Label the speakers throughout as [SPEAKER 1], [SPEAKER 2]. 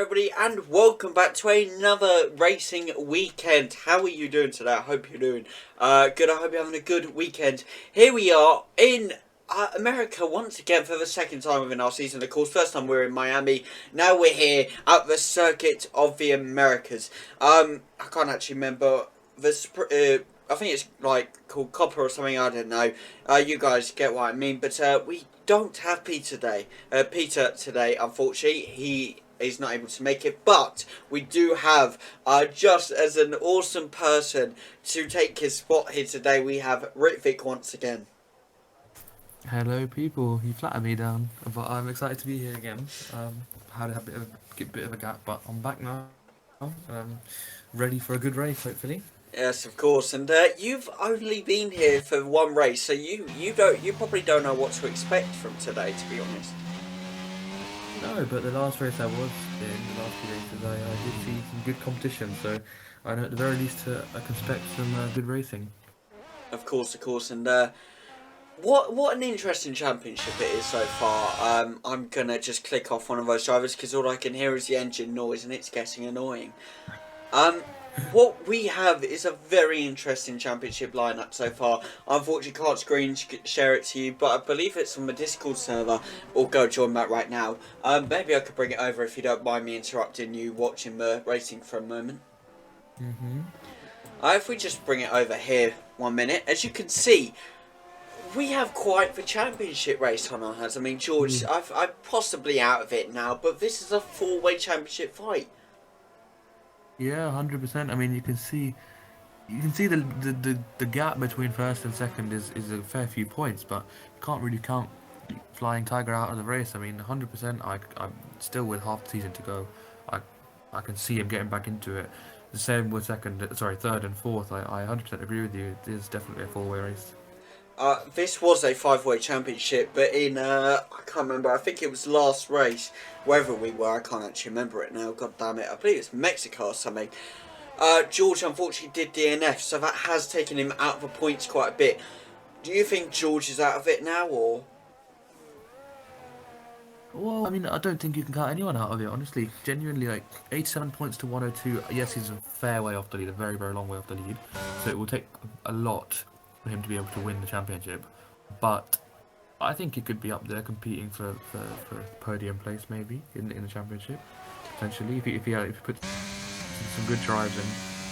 [SPEAKER 1] everybody, and welcome back to another racing weekend. How are you doing today? I hope you're doing good. I hope you're having a good weekend. Here we are in America once again for the second time within our season. Of course, first time we were in Miami. Now we're here at the Circuit of the Americas. I can't actually remember the. I think it's like called Copper or something. I don't know. You guys get what I mean. But we don't have Peter today. Unfortunately, he is not able to make it. But we do have, just as an awesome person to take his spot here today, we have Ritvik once again.
[SPEAKER 2] Hello, people. You flatter me down, but I'm excited to be here again. Had a bit of a gap, but I'm back now. Ready for a good race, hopefully.
[SPEAKER 1] Yes, of course, and you've only been here for one race, so you probably don't know what to expect from today, to be honest.
[SPEAKER 2] No, but the last race I was in, the last few races, I did see some good competition, so I know at the very least I can expect some good racing.
[SPEAKER 1] Of course, and what an interesting championship it is so far. I'm gonna just click off one of those drivers because all I can hear is the engine noise, and it's getting annoying. Um, what we have is a very interesting championship lineup so far. Unfortunately, can't screen share it to you, but I believe it's on the Discord server. Or go join that right now. Maybe I could bring it over if you don't mind me interrupting you watching the racing for a moment. If we just bring it over here 1 minute, as you can see, we have quite the championship race on our hands. I mean, George, I'm possibly out of it now, but this is a four-way championship fight.
[SPEAKER 2] Yeah, 100%. I mean, you can see the gap between first and second is a fair few points, but you can't really count Flying Tiger out of the race. I mean, 100%. I'm still with half the season to go. I can see him getting back into it. The same with third and fourth. I 100% agree with you. It is definitely a four-way race.
[SPEAKER 1] This was a five-way championship, but in, I can't remember, I think it was last race, wherever we were, I can't actually remember it now, god damn it, I believe it's Mexico or something. George unfortunately did DNF, so that has taken him out of the points quite a bit. Do you think George is out of it now, or?
[SPEAKER 2] Well, I mean, I don't think you can count anyone out of it, honestly. Genuinely, like, 87 points to 102. Yes, he's a fair way off the lead, a very, very long way off the lead. So it will take a lot for him to be able to win the championship. But I think he could be up there competing for podium place, maybe, in the championship. Potentially, if he puts some good drives and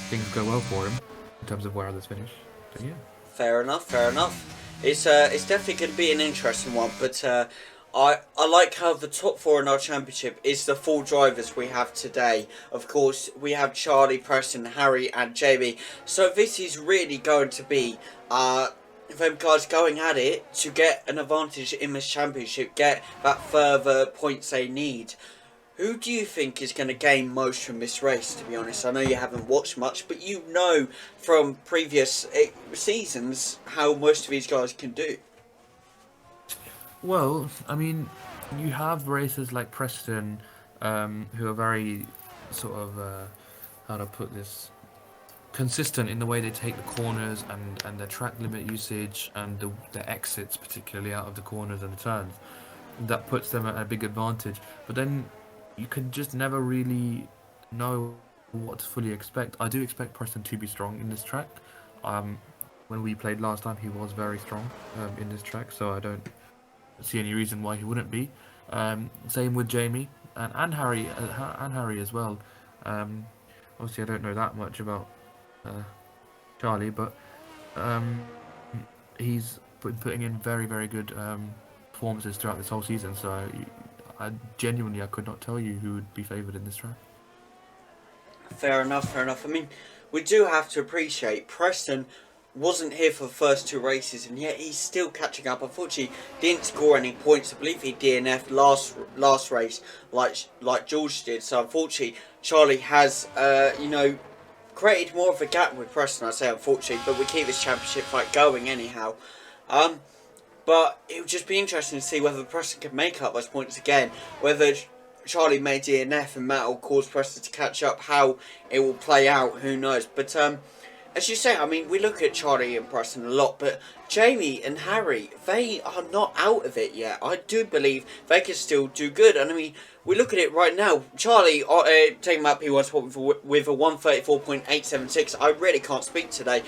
[SPEAKER 2] things go well for him, in terms of where others finish. Then yeah.
[SPEAKER 1] Fair enough, fair enough. It's definitely going to be an interesting one, but I like how the top four in our championship is the full drivers we have today. Of course, we have Charlie, Preston, Harry and Jamie. So this is really going to be them guys going at it to get an advantage in this championship, get that further points they need. Who do you think is going to gain most from this race, to be honest? I know you haven't watched much, but you know from previous seasons how most of these guys can do.
[SPEAKER 2] Well, I mean, you have racers like Preston, who are very sort of, how to put this, consistent in the way they take the corners and their track limit usage and the exits, particularly out of the corners and the turns. That puts them at a big advantage. But then you can just never really know what to fully expect. I do expect Preston to be strong in this track. When we played last time, he was very strong in this track, so I don't see any reason why he wouldn't be. Same with Jamie and Harry as well. Obviously, I don't know that much about Charlie, but he's putting in very, very good performances throughout this whole season. So I genuinely I could not tell you who would be favoured in this track.
[SPEAKER 1] Fair enough, fair enough. I mean, we do have to appreciate Preston wasn't here for the first two races, and yet he's still catching up. Unfortunately, didn't score any points. I believe he DNF'd last race, like George did. So unfortunately, Charlie has created more of a gap with Preston. I say unfortunately, but we keep this championship fight going anyhow. But it would just be interesting to see whether Preston can make up those points again. Whether Charlie may DNF and Matt will cause Preston to catch up. How it will play out, who knows? But as you say, I mean, we look at Charlie and Preston a lot, but Jamie and Harry, they are not out of it yet. I do believe they can still do good. And I mean, we look at it right now. Charlie, taking out P1 spot with a 134.876. I really can't speak today.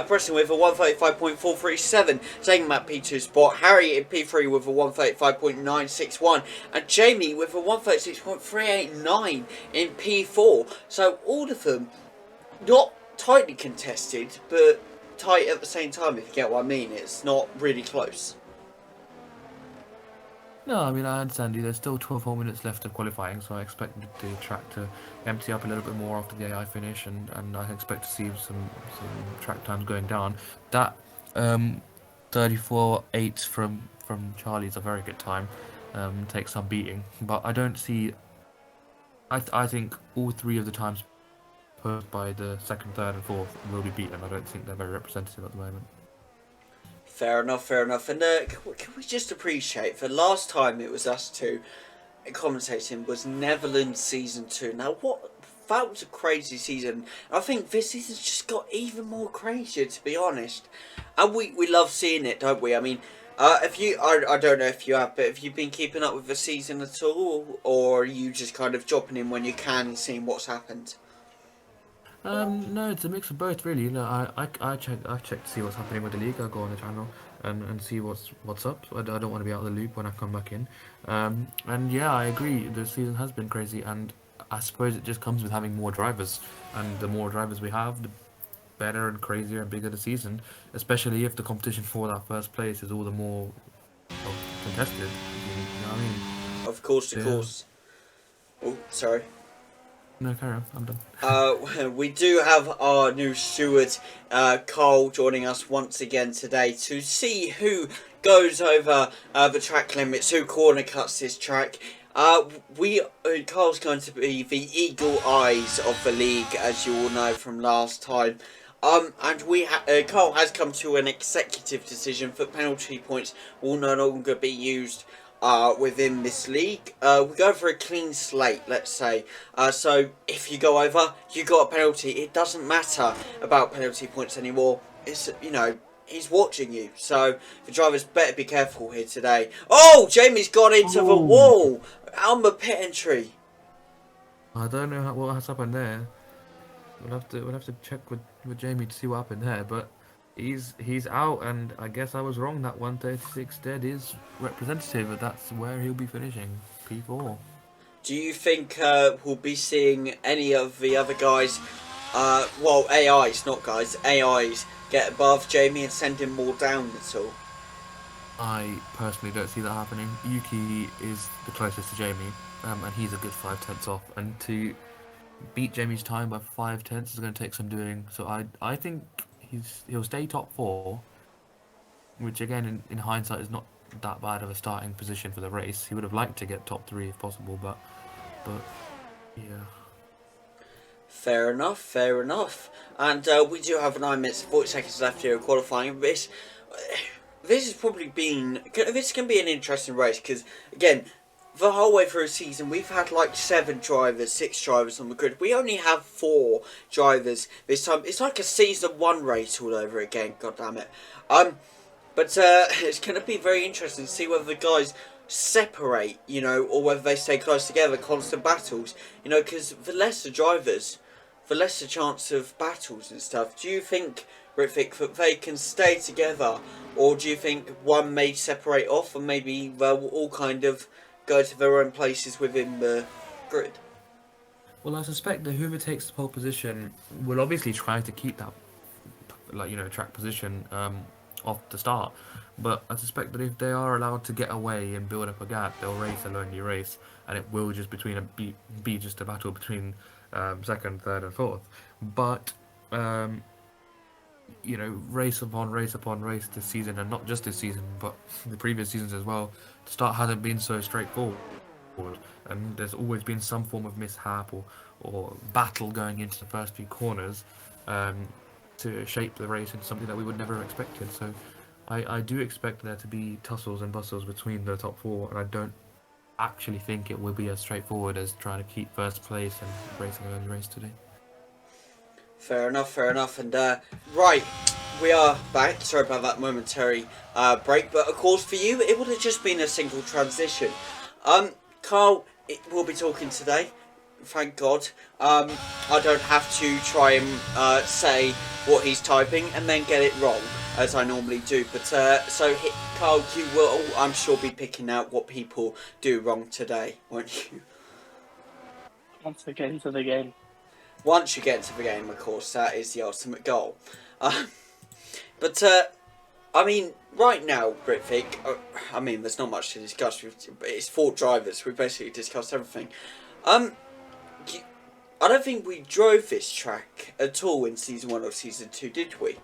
[SPEAKER 1] Preston with a 135.437, taking out P2 spot. Harry in P3 with a 135.961. And Jamie with a 136.389 in P4. So all of them, not tightly contested, but tight at the same time, if you get what I mean. It's not really close.
[SPEAKER 2] No, I mean, I understand you. There's still 12 more minutes left of qualifying, so I expect the track to empty up a little bit more after the AI finish, and I expect to see some track times going down. That 34.8 from Charlie is a very good time. Takes some beating, but I don't see. I think all three of the times posed by the second, third, and fourth will be beaten. I don't think they're very representative at the moment.
[SPEAKER 1] Fair enough, fair enough. And can we just appreciate, the last time it was us two commentating was Netherlands Season 2. Now, that was a crazy season. I think this season's just got even more crazier, to be honest. And we love seeing it, don't we? I mean, if you, I don't know if you have, but have you been keeping up with the season at all? Or are you just kind of dropping in when you can and seeing what's happened?
[SPEAKER 2] No, it's a mix of both, really. You know, I check to see what's happening with the league. I go on the channel and see what's up. I don't want to be out of the loop when I come back in. And yeah, I agree. The season has been crazy, and I suppose it just comes with having more drivers. And the more drivers we have, the better and crazier and bigger the season. Especially if the competition for that first place is all the more contested. You know what I mean?
[SPEAKER 1] Of course, of
[SPEAKER 2] Yeah.
[SPEAKER 1] course. Oh, sorry.
[SPEAKER 2] No, carry on. I'm done.
[SPEAKER 1] We do have our new steward, Carl, joining us once again today to see who goes over the track limits, who corner cuts this track. Carl's going to be the eagle eyes of the league, as you all know from last time. And Carl has come to an executive decision that penalty points will no longer be used within this league. We go for a clean slate, let's say. So if you go over, you got a penalty. It doesn't matter about penalty points anymore. It's, you know, he's watching you. So the drivers better be careful here today. Oh, Jamie's got into the wall. Alma pit entry.
[SPEAKER 2] I don't know what has happened there. We'll have to check with Jamie to see what happened there, but he's out, and I guess I was wrong. That 136 dead is representative, but that's where he'll be finishing, P4.
[SPEAKER 1] Do you think we'll be seeing any of the other guys, well, AIs, not guys, AIs, get above Jamie and send him more down at all?
[SPEAKER 2] I personally don't see that happening. Yuki is the closest to Jamie, and he's a good 5/10 off, and to beat Jamie's time by 5/10 is going to take some doing. So I think he'll stay top 4, which again in hindsight is not that bad of a starting position for the race. He would have liked to get top 3 if possible, but yeah.
[SPEAKER 1] Fair enough, fair enough. And we do have 9 minutes and 40 seconds left here of qualifying. This has probably been, this can be an interesting race because, again, the whole way through the season, we've had like 6 drivers on the grid. We only have 4 drivers this time. It's like a season 1 race all over again, god damn it. But it's going to be very interesting to see whether the guys separate, you know, or whether they stay close together, constant battles, you know, because the lesser drivers, the lesser chance of battles and stuff. Do you think, Ritvik, that they can stay together, or do you think one may separate off and maybe they'll all kind of go to their own places within the grid?
[SPEAKER 2] Well, I suspect that whoever takes the pole position will obviously try to keep that, like, you know, track position off the start. But I suspect that if they are allowed to get away and build up a gap, they'll race a lonely race, and it will just be just a battle between second, third, and fourth. But you know, race upon race upon race this season, and not just this season, but the previous seasons as well, the start hasn't been so straightforward. And there's always been some form of mishap or battle going into the first few corners to shape the race into something that we would never have expected. So I do expect there to be tussles and bustles between the top 4, and I don't actually think it will be as straightforward as trying to keep first place and racing an early race today.
[SPEAKER 1] Fair enough, fair enough. And right, we are back. Sorry about that momentary break, but of course for you it would have just been a single transition. Carl will be talking today. Thank God. I don't have to try and say what he's typing and then get it wrong as I normally do. But Carl, you will, I'm sure, be picking out what people do wrong today, won't you?
[SPEAKER 3] Once we get into the game.
[SPEAKER 1] Once you get into the game, of course, that is the ultimate goal. But I mean, right now, Britvik, I mean, there's not much to discuss. It's 4 drivers. We've basically discussed everything. I don't think we drove this track at all in Season 1 or Season 2, did we?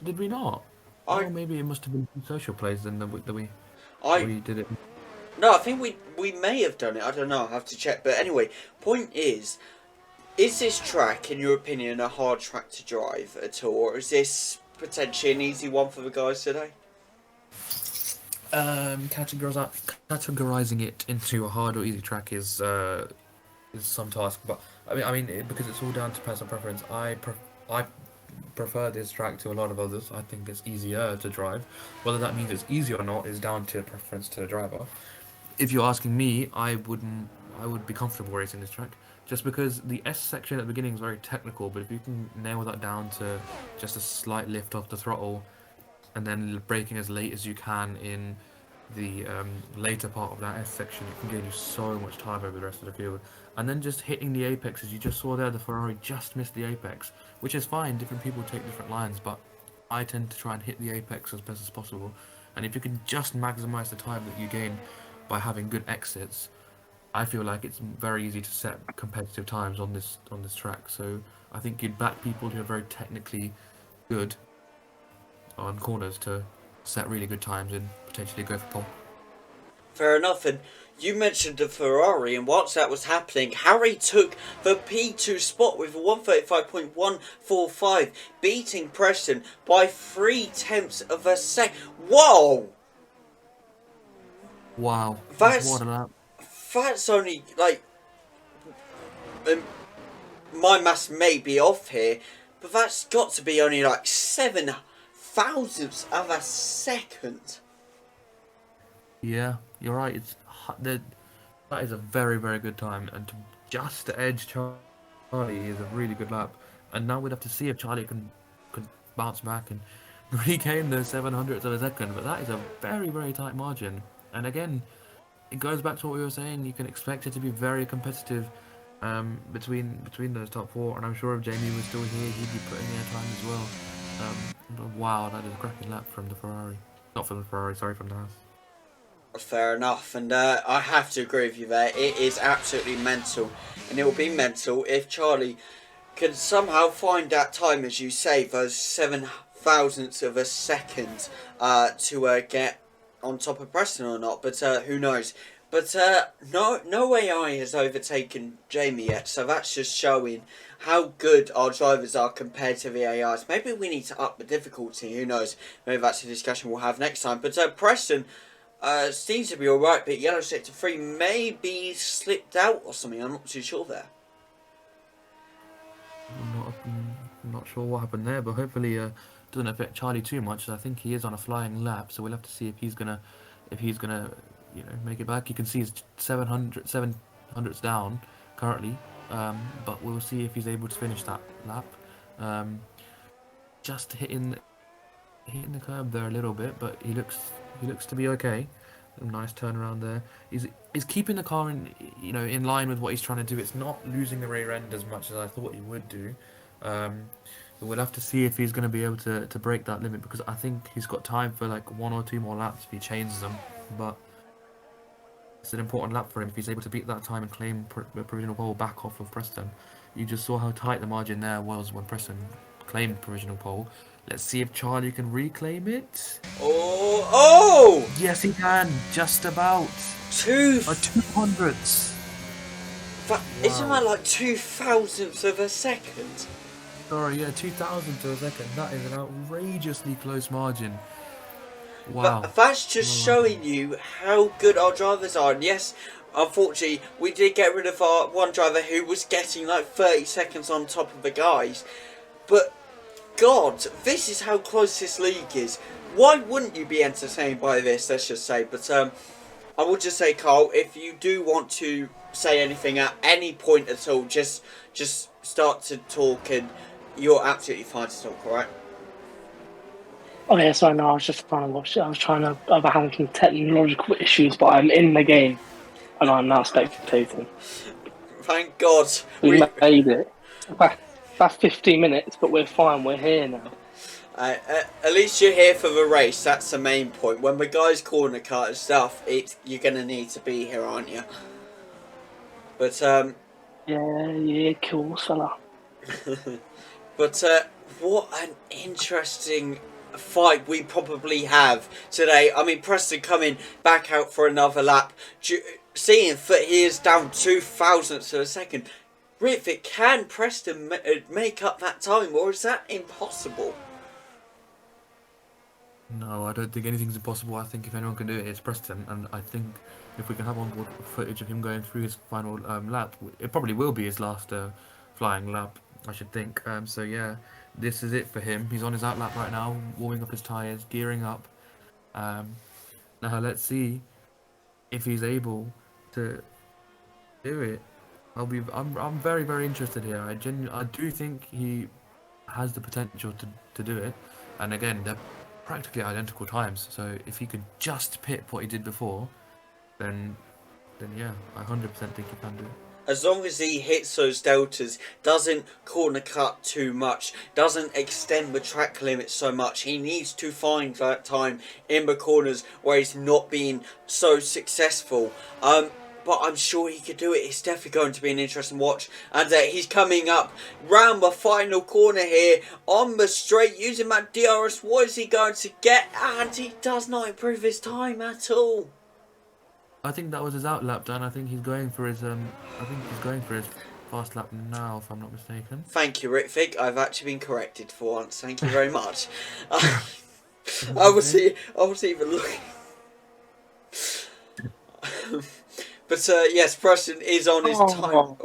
[SPEAKER 2] Did we not? Oh, maybe it must have been social plays then that we did it.
[SPEAKER 1] No, I think we may have done it. I don't know. I'll have to check. But anyway, point is this track, in your opinion, a hard track to drive at all? Or is this potentially an easy one for the guys today?
[SPEAKER 2] Categorizing it into a hard or easy track is some task, but I mean, because it's all down to personal preference. I prefer this track to a lot of others. I think it's easier to drive. Whether that means it's easy or not is down to preference to the driver. If you're asking me, I would be comfortable racing this track, just because the S section at the beginning is very technical, but if you can nail that down to just a slight lift off the throttle and then braking as late as you can in the later part of that S section, it can gain you so much time over the rest of the field. And then just hitting the apex, as you just saw there, the Ferrari just missed the apex, which is fine. Different people take different lines, but I tend to try and hit the apex as best as possible. And if you can just maximize the time that you gain by having good exits, I feel like it's very easy to set competitive times on this track. So I think you'd back people who are very technically good on corners to set really good times and potentially go for pole.
[SPEAKER 1] Fair enough. And you mentioned the Ferrari, and whilst that was happening, Harry took the P2 spot with a 135.145, beating Preston by 0.3 of a second. Whoa!
[SPEAKER 2] Wow.
[SPEAKER 1] That's only, like, my maths may be off here, but that's got to be only like 7 thousandths of a second.
[SPEAKER 2] Yeah, you're right. That is a very, very good time, and to just edge Charlie is a really good lap. And now we'd have to see if Charlie can bounce back and regain the 700ths of a second. But that is a very, very tight margin. And again, it goes back to what we were saying. You can expect it to be very competitive between those top 4. And I'm sure if Jamie was still here, he'd be putting their time as well. But wow, that is a cracking lap from the Ferrari. Not from the Ferrari, sorry, from the Haas.
[SPEAKER 1] Fair enough, and I have to agree with you there. It is absolutely mental, and it will be mental if Charlie can somehow find that time, as you say, those 7 thousandths of a second to get on top of Preston or not. But who knows? But no AI has overtaken Jamie yet, so that's just showing how good our drivers are compared to the AIs. Maybe we need to up the difficulty. Who knows? Maybe that's a discussion we'll have next time. But Preston seems to be alright, but yellow sector 3 may be slipped out or something. I'm not too sure there.
[SPEAKER 2] I'm not sure what happened there, but hopefully it doesn't affect Charlie too much. I think he is on a flying lap, so we'll have to see if he's gonna make it back. You can see he's 700s down currently, but we'll see if he's able to finish that lap. Just hitting the curb there a little bit, but he looks to be okay. A nice turnaround there. He's keeping the car in line with what he's trying to do. It's not losing the rear end as much as I thought he would do. But we'll have to see if he's going to be able to break that limit, because I think he's got time for like 1 or 2 more laps if he changes them. But it's an important lap for him if he's able to beat that time and claim provisional pole back off of Preston. You just saw how tight the margin there was when Preston claimed provisional pole. Let's see if Charlie can reclaim it.
[SPEAKER 1] Oh!
[SPEAKER 2] Yes, he can. Just about. 200ths.
[SPEAKER 1] But isn't that like 2 thousandths of a second?
[SPEAKER 2] Sorry, yeah, 2,000 to a second. That is an outrageously close margin. Wow.
[SPEAKER 1] But that's just showing you how good our drivers are. And yes, unfortunately, we did get rid of our one driver who was getting like 30 seconds on top of the guys. But, God, this is how close this league is. Why wouldn't you be entertained by this, let's just say. But, I would just say, Carl, if you do want to say anything at any point at all, just start to talk and you're absolutely fine to talk, alright?
[SPEAKER 3] Oh yeah, sorry, no, I was just trying to watch it. I was trying to overcome some technological issues, but I'm in the game and I'm now spectating.
[SPEAKER 1] Thank God.
[SPEAKER 3] We made it. About 15 minutes, but we're fine. We're here now.
[SPEAKER 1] At least you're here for the race. That's the main point. When the guys corner cut and stuff, you're gonna need to be here, aren't you? But
[SPEAKER 3] Yeah, cool, fella.
[SPEAKER 1] but what an interesting fight we probably have today. I mean, Preston coming back out for another lap, seeing that he is down 2 thousandths of a second. Ritvic, can Preston make up that time, or is that impossible?
[SPEAKER 2] No, I don't think anything's impossible. I think if anyone can do it, it's Preston. And I think if we can have onboard footage of him going through his final lap, it probably will be his last flying lap, I should think. So yeah, this is it for him. He's on his out lap right now, warming up his tyres, gearing up. Now let's see if he's able to do it. I'm very, very interested here. I do think he has the potential to do it. And again, they're practically identical times. So if he could just pit what he did before, then yeah, I 100% think he can do it.
[SPEAKER 1] As long as he hits those deltas, doesn't corner cut too much, doesn't extend the track limit so much, he needs to find that time in the corners where he's not being so successful. But I'm sure he could do it. It's definitely going to be an interesting watch. And he's coming up round the final corner here on the straight using that DRS. What is he going to get? And he does not improve his time at all.
[SPEAKER 2] I think that was his out lap, Dan. I think he's going for his fast lap now, if I'm not mistaken.
[SPEAKER 1] Thank you, Ritvic. I've actually been corrected for once. Thank you very much. I was even looking. But yes, Preston is on his time.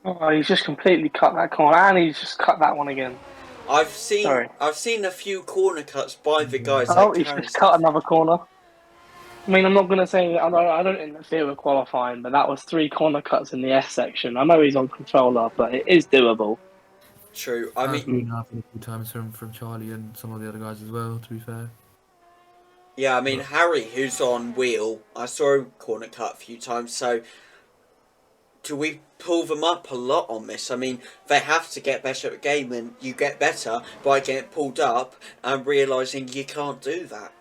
[SPEAKER 3] Oh, he's just completely cut that corner, and he's just cut that one again.
[SPEAKER 1] I've seen a few corner cuts by the guys.
[SPEAKER 3] Oh, he's just cut another corner. I mean, I'm not going to say I don't interfere with qualifying, but that was 3 corner cuts in the S section. I know he's on controller, but it is doable.
[SPEAKER 1] True. I mean,
[SPEAKER 2] happened a few times from Charlie and some of the other guys as well. To be fair.
[SPEAKER 1] Yeah, I mean, Harry, who's on wheel, I saw him corner cut a few times, so do we pull them up a lot on this? I mean, they have to get better at the game, and you get better by getting pulled up and realising you can't do that.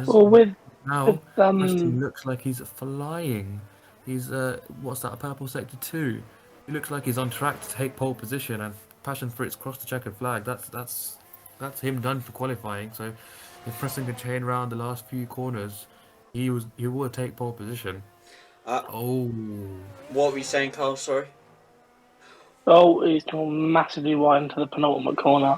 [SPEAKER 3] Well,
[SPEAKER 2] now, Preston looks like he's flying. He's, what's that, a purple sector 2? He looks like he's on track to take pole position, and Passion Fruit's crossed the checkered flag. That's him done for qualifying, so if Preston can chain around the last few corners, he will take pole position.
[SPEAKER 1] What were you saying, Carl? Sorry.
[SPEAKER 3] Oh, he's gone massively wide into the penultimate corner.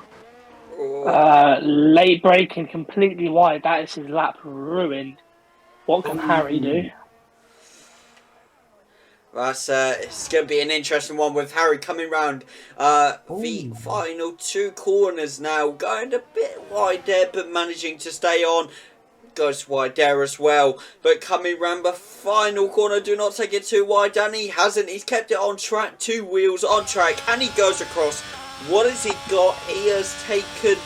[SPEAKER 3] Late braking completely wide. That is his lap ruined. What can Harry do?
[SPEAKER 1] That's it's going to be an interesting one with Harry coming round the final 2 corners now. Going a bit wide there, but managing to stay on. Goes wide there as well. But coming round the final corner, do not take it too wide. And he hasn't. He's kept it on track. 2 wheels on track. And he goes across. What has he got? He has taken...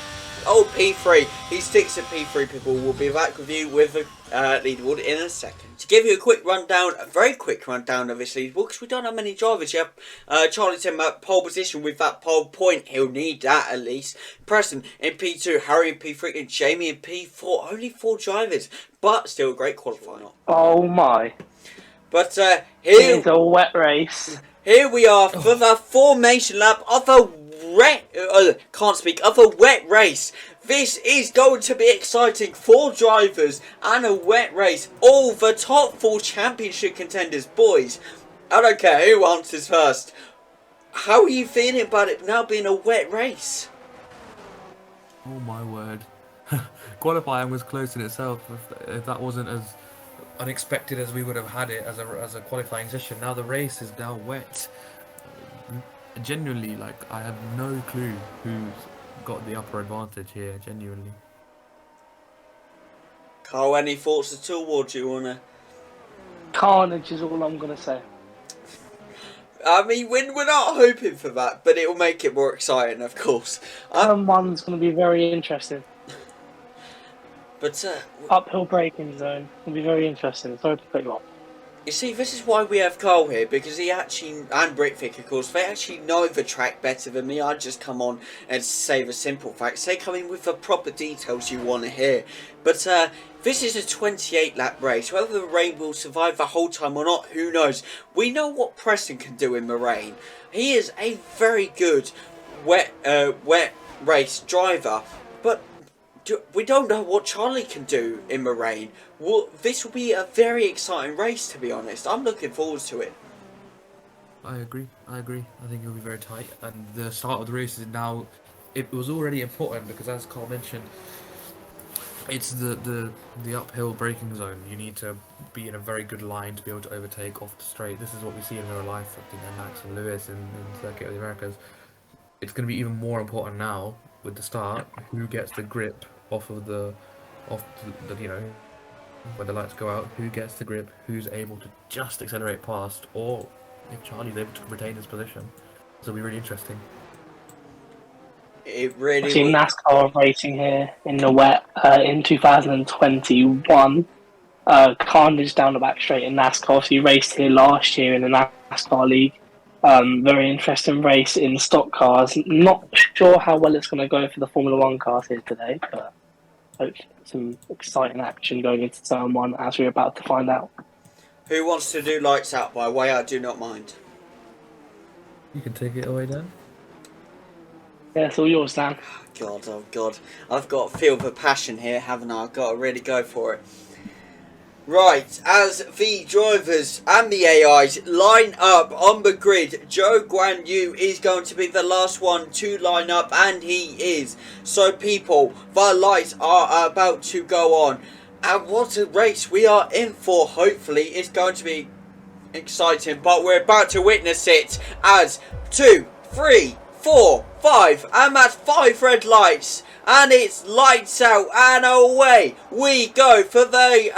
[SPEAKER 1] Oh, P3. He sticks at P3, people. We'll be back with you with the leaderboard in a second. To give you a quick rundown, a very quick rundown of this leaderboard, because we don't have many drivers yet. Charlie's in that pole position with that pole point. He'll need that at least. Preston in P2, Harry in P3, and Jamie in P4. Only 4 drivers, but still a great qualifier.
[SPEAKER 3] Oh my.
[SPEAKER 1] But
[SPEAKER 3] here's a wet race.
[SPEAKER 1] Here we are for the formation lap of the wet race. This is going to be exciting. 4 drivers and a wet race. All the top 4 championship contenders, boys. I don't care who answers first. How are you feeling about it now being a wet race?
[SPEAKER 2] Oh my word. Qualifying was close in itself. If that wasn't as unexpected as we would have had it as a qualifying session. Now the race is now wet. Genuinely, like, I have no clue who's got the upper advantage here. Genuinely.
[SPEAKER 1] Carl, any thoughts at all, or do you want to...
[SPEAKER 3] Carnage is all I'm gonna say.
[SPEAKER 1] I mean, we're not hoping for that, but it will make it more exciting, of course.
[SPEAKER 3] Turn one's gonna be very interesting.
[SPEAKER 1] But
[SPEAKER 3] Uphill braking zone will be very interesting. Sorry to cut you off.
[SPEAKER 1] you see, this is why we have Carl here, because he actually, and Britvic, of course, they actually know the track better than me. I just come on and say the simple facts. They come in with the proper details you want to hear. But this is a 28-lap race. Whether the rain will survive the whole time or not, who knows? We know what Preston can do in the rain. He is a very good wet race driver, but we don't know what Charlie can do in the rain. Well, this will be a very exciting race, to be honest. I'm looking forward to it.
[SPEAKER 2] I agree. I think it'll be very tight. And the start of the race is now... It was already important because, as Carl mentioned, it's the uphill braking zone. You need to be in a very good line to be able to overtake off the straight. This is what we see in real life, Max and Lewis in Circuit of the Americas. It's going to be even more important now with the start. Who gets the grip off the when the lights go out, who gets the grip, who's able to just accelerate past, or if Charlie's able to retain his position. So it'll be really interesting.
[SPEAKER 1] It really
[SPEAKER 3] I've seen
[SPEAKER 1] will.
[SPEAKER 3] NASCAR racing here in the wet in 2021. Carnage down the back straight in NASCAR. So he raced here last year in the NASCAR League. Very interesting race in stock cars. Not sure how well it's going to go for the Formula One cars here today, but hopefully some exciting action going into turn one as we're about to find out.
[SPEAKER 1] Who wants to do lights out? By the way, I do not mind.
[SPEAKER 2] You can take it away, Dan.
[SPEAKER 3] Yeah, it's all yours, Dan.
[SPEAKER 1] Oh God. I've got to feel the passion here, haven't I? I've got to really go for it. Right, as the drivers and the AIs line up on the grid, Joe Guan Yu is going to be the last one to line up, and he is. So people, the lights are about to go on. And what a race we are in for. Hopefully it's going to be exciting, but we're about to witness it as 2, 3, 4, 5, and that's 5 red lights. And it's lights out and away we go for the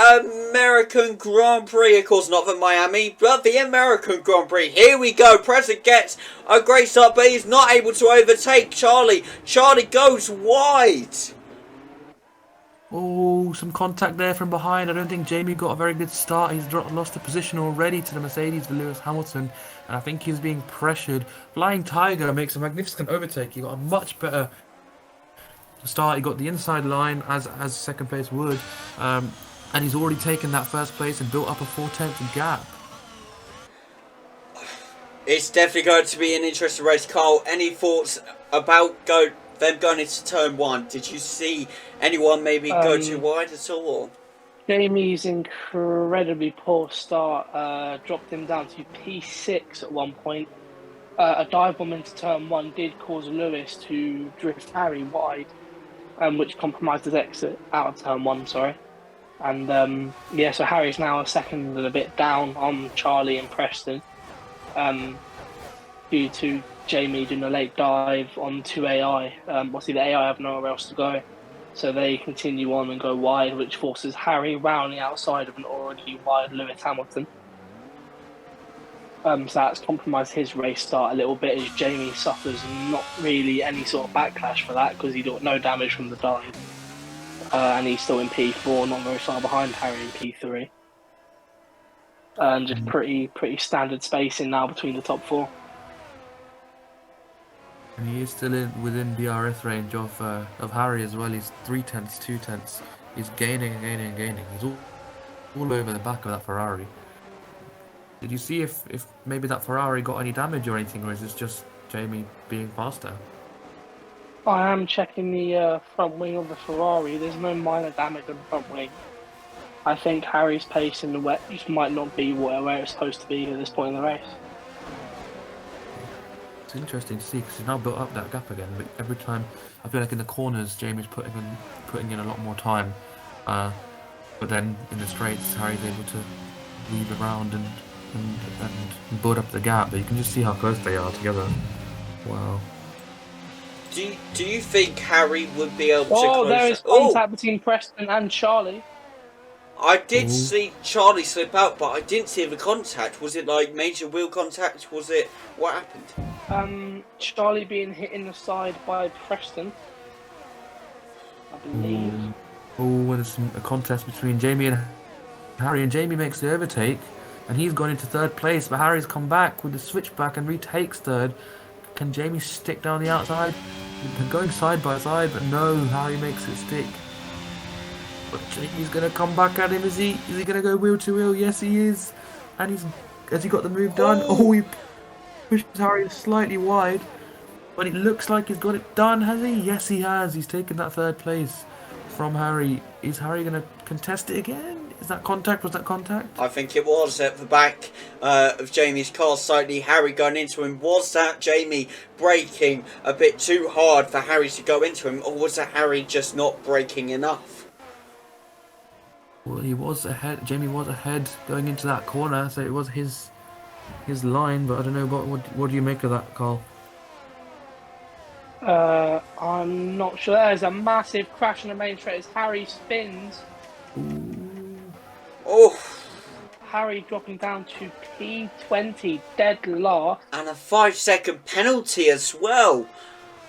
[SPEAKER 1] American Grand Prix. Of course, not the Miami, but the American Grand Prix. Here we go. Preston gets a great start, but he's not able to overtake Charlie. Charlie goes wide.
[SPEAKER 2] Oh, some contact there from behind. I don't think Jamie got a very good start. He's lost the position already to the Mercedes for Lewis Hamilton. And I think he's being pressured. Flying Tiger makes a magnificent overtake. He got a much better start. He got the inside line as second place would, and he's already taken that first place and built up a 4/10 gap.
[SPEAKER 1] It's definitely going to be an interesting race. Carl, any thoughts about them going into turn one? Did you see anyone maybe go too wide at all? Or?
[SPEAKER 3] Jamie's incredibly poor start dropped him down to P6 at one point. A dive bomb into turn one did cause Lewis to drift Harry wide, which compromised his exit out of turn one, sorry. And so Harry's now a second and a bit down on Charlie and Preston due to Jamie doing a late dive on 2 AI. Obviously the AI have nowhere else to go, so they continue on and go wide, which forces Harry round the outside of an already wide Lewis Hamilton. So that's compromised his race start a little bit, as Jamie suffers not really any sort of backlash for that because he got no damage from the dive. And he's still in P4, not very far behind Harry in P3. And just pretty standard spacing now between the top 4.
[SPEAKER 2] And he is still within DRS range of Harry as well. He's 3/10, 2/10. He's gaining and gaining and gaining. He's all over the back of that Ferrari. Did you see if maybe that Ferrari got any damage or anything, or is this just Jamie being faster?
[SPEAKER 3] I am checking the front wing of the Ferrari. There's no minor damage on the front wing. I think Harry's pace in the wet just might not be where it's supposed to be at this point in the race.
[SPEAKER 2] It's interesting to see because he's now built up that gap again. But every time, I feel like in the corners, Jamie's putting in a lot more time. But then in the straights, Harry's able to weave around and build up the gap. But you can just see how close they are together. Wow.
[SPEAKER 1] Do you think Harry would be able to
[SPEAKER 3] Oh,
[SPEAKER 1] close
[SPEAKER 3] there
[SPEAKER 1] that?
[SPEAKER 3] is
[SPEAKER 1] Oh,
[SPEAKER 3] contact between Preston and Charlie.
[SPEAKER 1] I did
[SPEAKER 2] Ooh.
[SPEAKER 1] see Charlie slip out, but I didn't see the contact. Was it like major wheel contact? Was it what happened?
[SPEAKER 3] Charlie being hit in the side by Preston, I believe.
[SPEAKER 2] Oh, and it's a contest between Jamie and Harry, and Jamie makes the overtake, and he's gone into third place, but Harry's come back with the switchback and retakes third. Can Jamie stick down the outside? They're going side by side, but no, Harry makes it stick. But Jamie's gonna come back at him, is he? Is he gonna go wheel to wheel? Yes, he is. And has he got the move done? Oh, he pushes Harry slightly wide, but it looks like he's got it done, has he? Yes, he has. He's taken that third place from Harry. Is Harry gonna contest it again? Is that contact? Was that contact?
[SPEAKER 1] I think it was at the back of Jamie's car slightly. Harry going into him. Was that Jamie braking a bit too hard for Harry to go into him, or was that Harry just not braking enough?
[SPEAKER 2] Well, he was ahead. Jamie was ahead going into that corner, so it was his line. But I don't know what do you make of that, Carl?
[SPEAKER 3] I'm not sure. There's a massive crash on the main straight as Harry spins.
[SPEAKER 1] Oh,
[SPEAKER 3] Harry dropping down to P20, dead last.
[SPEAKER 1] and a 5-second penalty as well.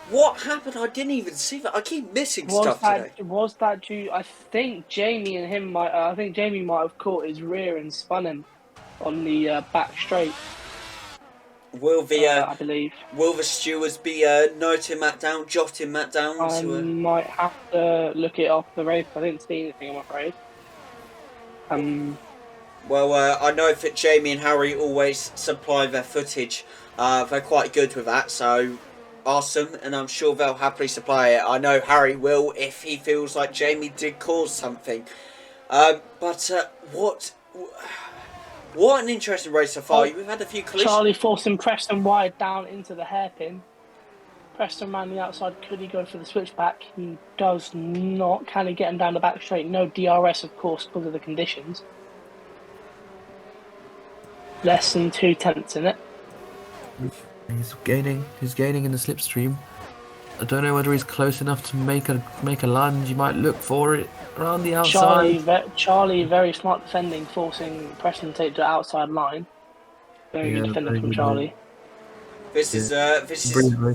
[SPEAKER 1] What happened? I didn't even see that. I keep missing stuff today.
[SPEAKER 3] Was that due? I think Jamie and him might. I think Jamie might have caught his rear and spun him on the back straight.
[SPEAKER 1] Will
[SPEAKER 3] I believe.
[SPEAKER 1] Will the stewards be noting that down, jotting that down?
[SPEAKER 3] I might have to look it off the race. I didn't see anything, I'm afraid.
[SPEAKER 1] Well, I know that Jamie and Harry always supply their footage. They're quite good with that, so ask them, and I'm sure they'll happily supply it. I know Harry will if he feels like Jamie did cause something. What an interesting race so far. We've had a few collisions.
[SPEAKER 3] Charlie forcing Preston wide down into the hairpin. Preston ran the outside. Could he go for the switchback? He does not. Can he get him down the back straight? No DRS, of course, because of the conditions. Less than 2/10 in it.
[SPEAKER 2] He's gaining in the slipstream. I don't know whether he's close enough to make a lunge. You might look for it around the outside.
[SPEAKER 3] Charlie, very smart defending, forcing Preston to take to the outside line. Very good defending from Charlie.
[SPEAKER 1] This is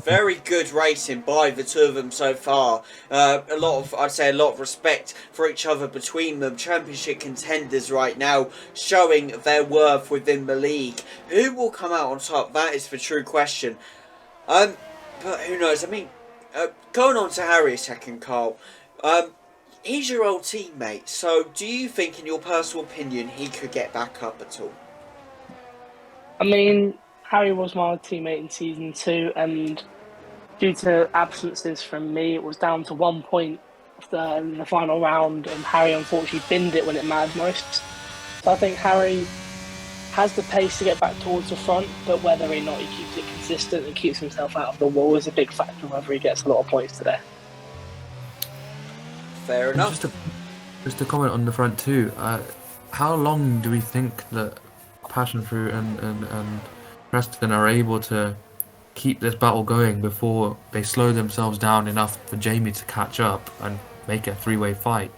[SPEAKER 1] very good racing by the two of them so far. I'd say a lot of respect for each other between them. Championship contenders right now, showing their worth within the league. Who will come out on top? That is the true question. But who knows? I mean, going on to Harry a second, Carl. He's your old teammate. So, do you think, in your personal opinion, he could get back up at all?
[SPEAKER 3] I mean, Harry was my teammate in season 2, and due to absences from me, it was down to 1 point in the final round, and Harry unfortunately binned it when it mattered most. So I think Harry has the pace to get back towards the front, but whether or not he keeps it consistent and keeps himself out of the wall is a big factor, whether he gets a lot of points today.
[SPEAKER 1] Fair enough.
[SPEAKER 2] Just to comment on the front too, how long do we think that Passion Fruit and Preston are able to keep this battle going before they slow themselves down enough for Jamie to catch up and make it a three-way fight?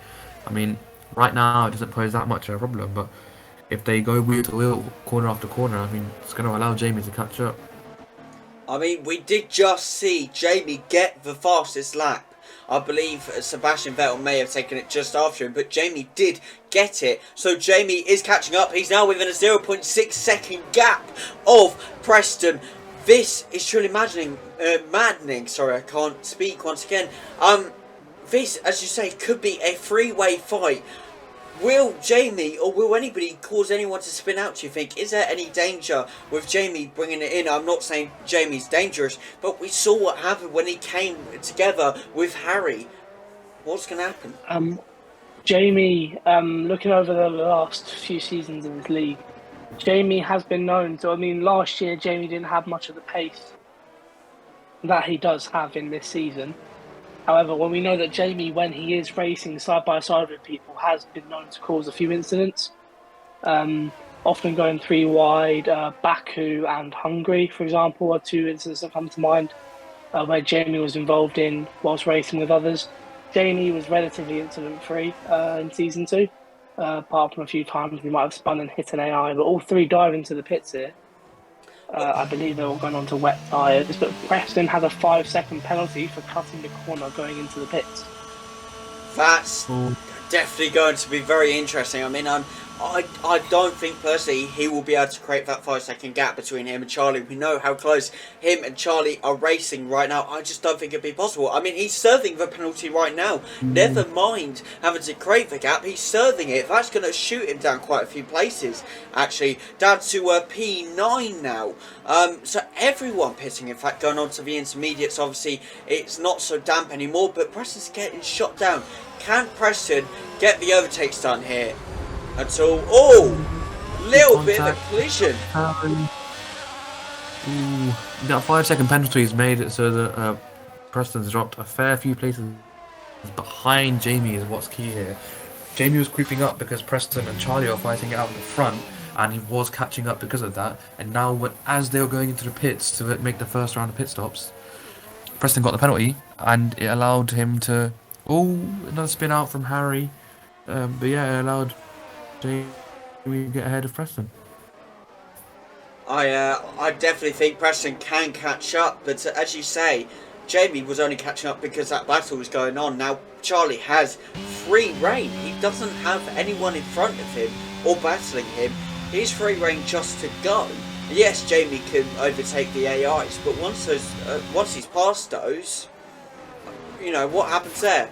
[SPEAKER 2] I mean, right now it doesn't pose that much of a problem, but if they go wheel to wheel, corner after corner, I mean, it's going to allow Jamie to catch up.
[SPEAKER 1] I mean, we did just see Jamie get the fastest lap. I believe Sebastian Vettel may have taken it just after him, but Jamie did get it. So Jamie is catching up. He's now within a 0.6 second gap of Preston. This is truly maddening. Sorry, I can't speak once again. This, as you say, could be a three-way fight. Will Jamie or will anybody cause anyone to spin out, do you think? Is there any danger with Jamie bringing it in? I'm not saying Jamie's dangerous, but we saw what happened when he came together with Harry. What's going to happen?
[SPEAKER 3] Jamie, looking over the last few seasons in this league, Jamie has been known to, I mean, last year Jamie didn't have much of the pace that he does have in this season. However, when we know that Jamie, when he is racing side by side with people, has been known to cause a few incidents, often going three wide. Baku and Hungary, for example, are two incidents that come to mind where Jamie was involved in whilst racing with others. Jamie was relatively incident free in season two, apart from a few times he might have spun and hit an AI, but all three dive into the pits here. I believe they were going on to wet tyres, but Preston had a 5-second penalty for cutting the corner going into the pits.
[SPEAKER 1] That's definitely going to be very interesting. I mean, I don't think personally he will be able to create that 5-second gap between him and Charlie. We know how close him and Charlie are racing right now. I just don't think it'd be possible. I mean, he's serving the penalty right now. Never mind having to create the gap, he's serving it. That's going to shoot him down quite a few places, actually. Down to P9 now. So everyone pitting, in fact, going on to the intermediates. Obviously, it's not so damp anymore, but Preston's getting shot down. Can Preston get the overtakes done here? Until, little bit of a collision.
[SPEAKER 2] That 5-second penalty has made it so that Preston's dropped a fair few places behind Jamie is what's key here. Jamie was creeping up because Preston and Charlie are fighting out in the front, and he was catching up because of that. And now, as they were going into the pits to make the first round of pit stops, Preston got the penalty, and it allowed him to... another spin out from Harry. But yeah, it allowed Jamie to get ahead of Preston.
[SPEAKER 1] I definitely think Preston can catch up, but as you say, Jamie was only catching up because that battle was going on. Now Charlie has free reign. He doesn't have anyone in front of him or battling him. He's free reign just to go. Yes, Jamie can overtake the AIs, but once he's past those, you know what happens there.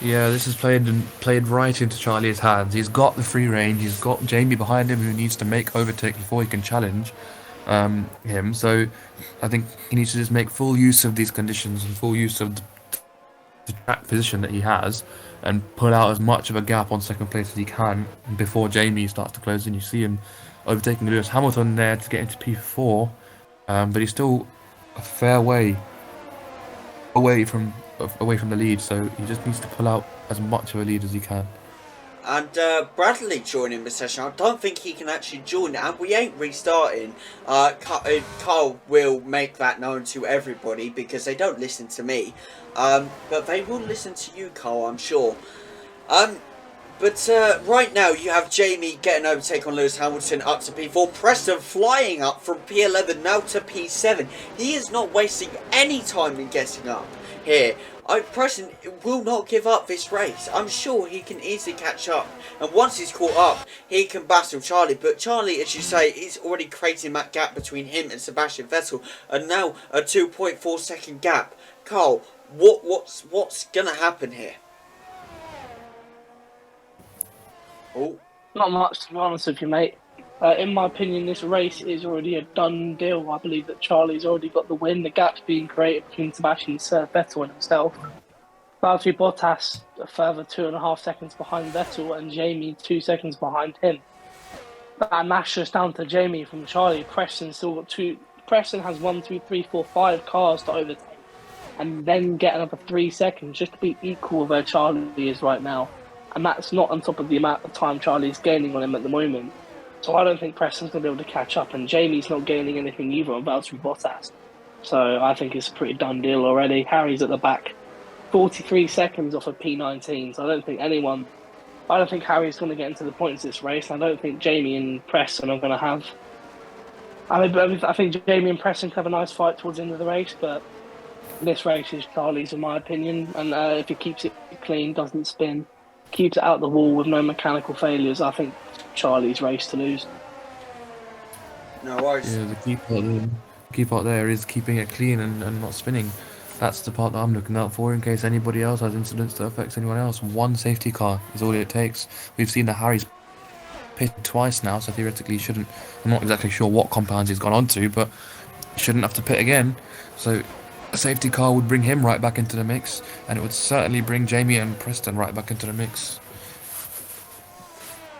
[SPEAKER 2] Yeah, this is played right into Charlie's hands. He's got the free range. He's got Jamie behind him who needs to make overtake before he can challenge him. So I think he needs to just make full use of these conditions and full use of the track position that he has and pull out as much of a gap on second place as he can before Jamie starts to close in. You see him overtaking Lewis Hamilton there to get into P4, but he's still a fair way away from the lead, so he just needs to pull out as much of a lead as he can.
[SPEAKER 1] And Bradley joining the session. I don't think he can actually join, and we ain't restarting. Carl will make that known to everybody because they don't listen to me, but they will listen to you, Carl, I'm sure. But right now you have Jamie getting overtake on Lewis Hamilton up to P4. Preston flying up from P11 now to P7. He is not wasting any time in getting up here. Preston will not give up this race. I'm sure he can easily catch up. And once he's caught up, he can battle Charlie. But Charlie, as you say, is already creating that gap between him and Sebastian Vettel. And now a 2.4 second gap. Carl, what's going to happen here? Oh,
[SPEAKER 3] Not much, to be honest with you, mate. In my opinion, this race is already a done deal. I believe that Charlie's already got the win. The gap's being created between Sebastian Vettel and himself. Valtteri Bottas a further 2.5 seconds behind Vettel, and Jamie 2 seconds behind him. And that's just down to Jamie from Charlie. Preston's still got two. Preston has 1, 2, 3, 4, 5 cars to overtake, and then get another 3 seconds just to be equal with where Charlie is right now. And that's not on top of the amount of time Charlie's gaining on him at the moment. So I don't think Preston's going to be able to catch up, and Jamie's not gaining anything either on Valtteri Bottas. So I think it's a pretty done deal already. Harry's at the back, 43 seconds off of P19. So I don't think Harry's going to get into the points this race. I don't think Jamie and Preston are going to have... I think Jamie and Preston can have a nice fight towards the end of the race, but this race is Charlie's in my opinion. And if he keeps it clean, doesn't spin, keeps it out the wall with no mechanical failures, I think Charlie's race to lose.
[SPEAKER 1] no worries.
[SPEAKER 2] Yeah, the key part there is keeping it clean and not spinning. That's the part that I'm looking out for in case anybody else has incidents that affects anyone else. One safety car is all it takes. We've seen that Harry's pitted twice now, so theoretically he shouldn't... I'm not exactly sure what compounds he's gone on to, but he shouldn't have to pit again. So a safety car would bring him right back into the mix, and it would certainly bring Jamie and Preston right back into the mix.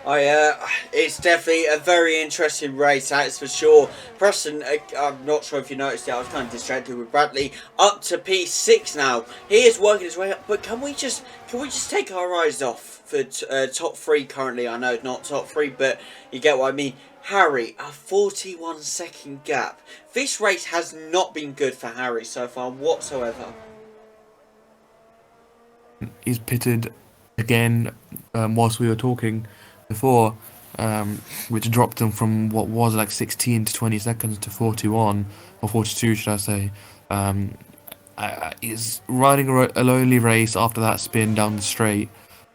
[SPEAKER 1] It's definitely a very interesting race, that's for sure. Preston, I'm not sure if you noticed it, I was kind of distracted with Bradley. Up to P6 now. He is working his way up, but can we just take our eyes off for top three currently? I know it's not top three, but you get what I mean. Harry, a 41-second gap. This race has not been good for Harry so far whatsoever.
[SPEAKER 2] He's pitted again whilst we were talking before, which dropped him from what was like 16 to 20 seconds to 41 or 42, should I say. He's riding a lonely race after that spin down the straight,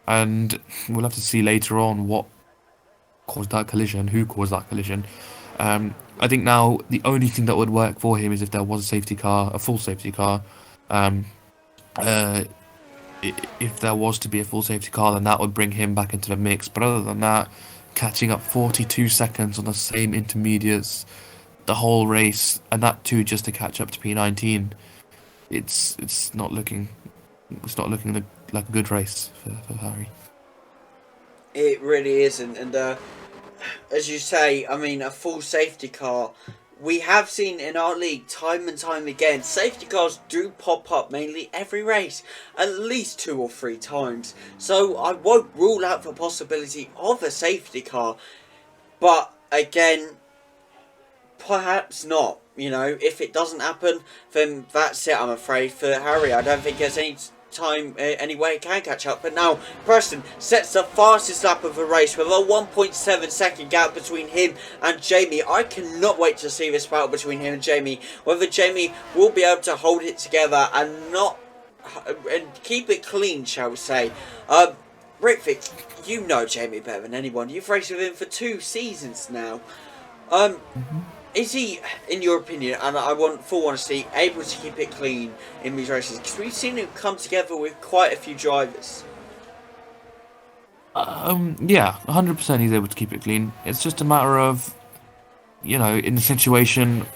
[SPEAKER 2] and we'll have to see later on what caused that collision, who caused that collision. I think now the only thing that would work for him is if there was a safety car, a full safety car. Um, uh, if there was to be a full safety car, then that would bring him back into the mix. But other than that, catching up 42 seconds on the same intermediates the whole race, and that too just to catch up to P19, it's not looking like a good race for Harry.
[SPEAKER 1] It really isn't, and as you say, I mean, a full safety car. We have seen in our league time and time again, safety cars do pop up mainly every race, at least 2 or 3 times. So I won't rule out the possibility of a safety car, but again, perhaps not. You know, if it doesn't happen, then that's it, I'm afraid, for Harry. I don't think there's any time anyway it can catch up. But now Preston sets the fastest lap of the race with a 1.7 second gap between him and Jamie. I cannot wait to see this battle between him and Jamie, whether Jamie will be able to hold it together and not and keep it clean, shall we say. Ritvik, you know Jamie better than anyone. You've raced with him for 2 seasons now. Is he, in your opinion, and I want full honesty, able to keep it clean in these races? Because we've seen him come together with quite a few drivers.
[SPEAKER 2] Yeah, 100% he's able to keep it clean. It's just a matter of, in the situation,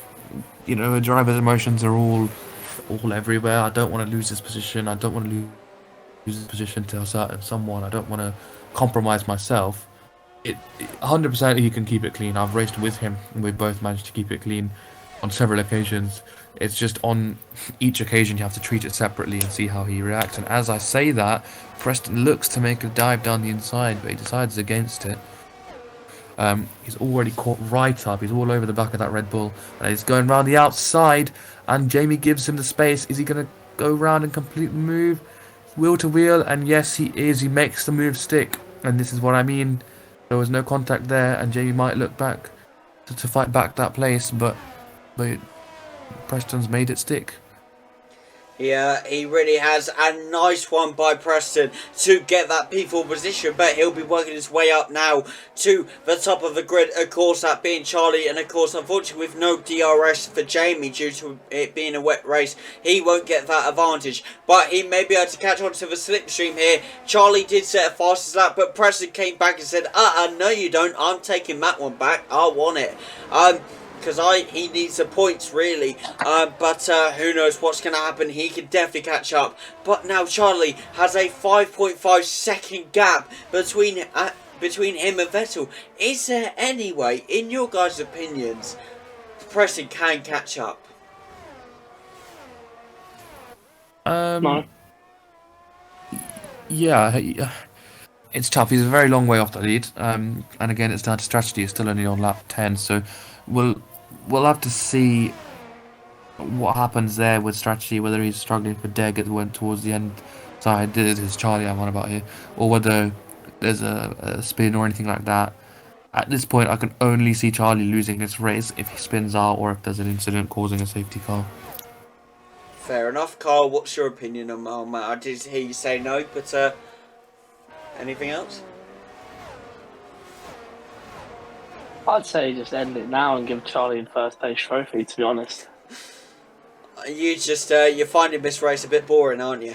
[SPEAKER 2] a driver's emotions are all everywhere. I don't want to lose this position. I don't want to lose this position to a certain someone. I don't want to compromise myself. 100% he can keep it clean. I've raced with him and we've both managed to keep it clean on several occasions. It's just on each occasion you have to treat it separately and see how he reacts. And as I say that, Preston looks to make a dive down the inside, but he decides against it. He's already caught right up. He's all over the back of that Red Bull, and he's going round the outside, and Jamie gives him the space. Is he going to go round and complete the move? Wheel to wheel, and yes, he is. He makes the move stick, and this is what I mean. There was no contact there, and Jamie might look back to fight back that place, but Preston's made it stick.
[SPEAKER 1] Yeah, he really has. A nice one by Preston to get that P4 position, but he'll be working his way up now to the top of the grid, of course, that being Charlie, and of course, unfortunately, with no DRS for Jamie due to it being a wet race, he won't get that advantage, but he may be able to catch on to the slipstream here. Charlie did set a fastest lap, but Preston came back and said, no you don't, I'm taking that one back, I want it. Because he needs the points, really. But who knows what's going to happen. He can definitely catch up. But now Charlie has a 5.5 second gap between him and Vettel. Is there any way, in your guys' opinions, Preston can catch up?
[SPEAKER 3] No.
[SPEAKER 2] Yeah, it's tough. He's a very long way off the lead. And again, it's down to strategy. He's still only on lap 10, so we'll have to see what happens there with strategy, whether he's struggling for Deg at went towards the end side, this is Charlie I'm on about here, or whether there's a spin or anything like that. At this point, I can only see Charlie losing this race if he spins out or if there's an incident causing a safety car.
[SPEAKER 1] Fair enough. Carl, what's your opinion on that? I did hear you say no, but anything else?
[SPEAKER 3] I'd say just end it now and give Charlie the first place trophy, to be honest.
[SPEAKER 1] You just, you're finding this race a bit boring, aren't you?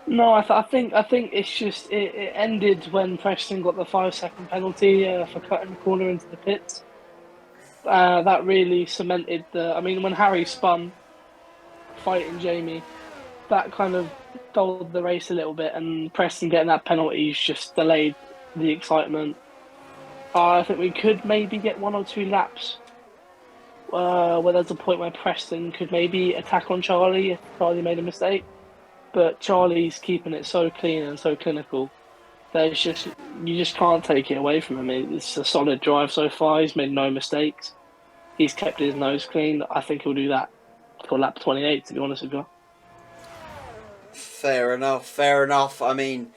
[SPEAKER 3] No, I think it's just it ended when Preston got the 5-second penalty for cutting the corner into the pits. That really cemented when Harry spun, fighting Jamie, that kind of dulled the race a little bit, and Preston getting that penalty just delayed the excitement. I think we could maybe get 1 or 2 laps where there's a point where Preston could maybe attack on Charlie if Charlie made a mistake. But Charlie's keeping it so clean and so clinical. There's just you just can't take it away from him. It's a solid drive so far. He's made no mistakes. He's kept his nose clean. I think he'll do that for lap 28. To be honest with you.
[SPEAKER 1] Fair enough, fair enough. I mean,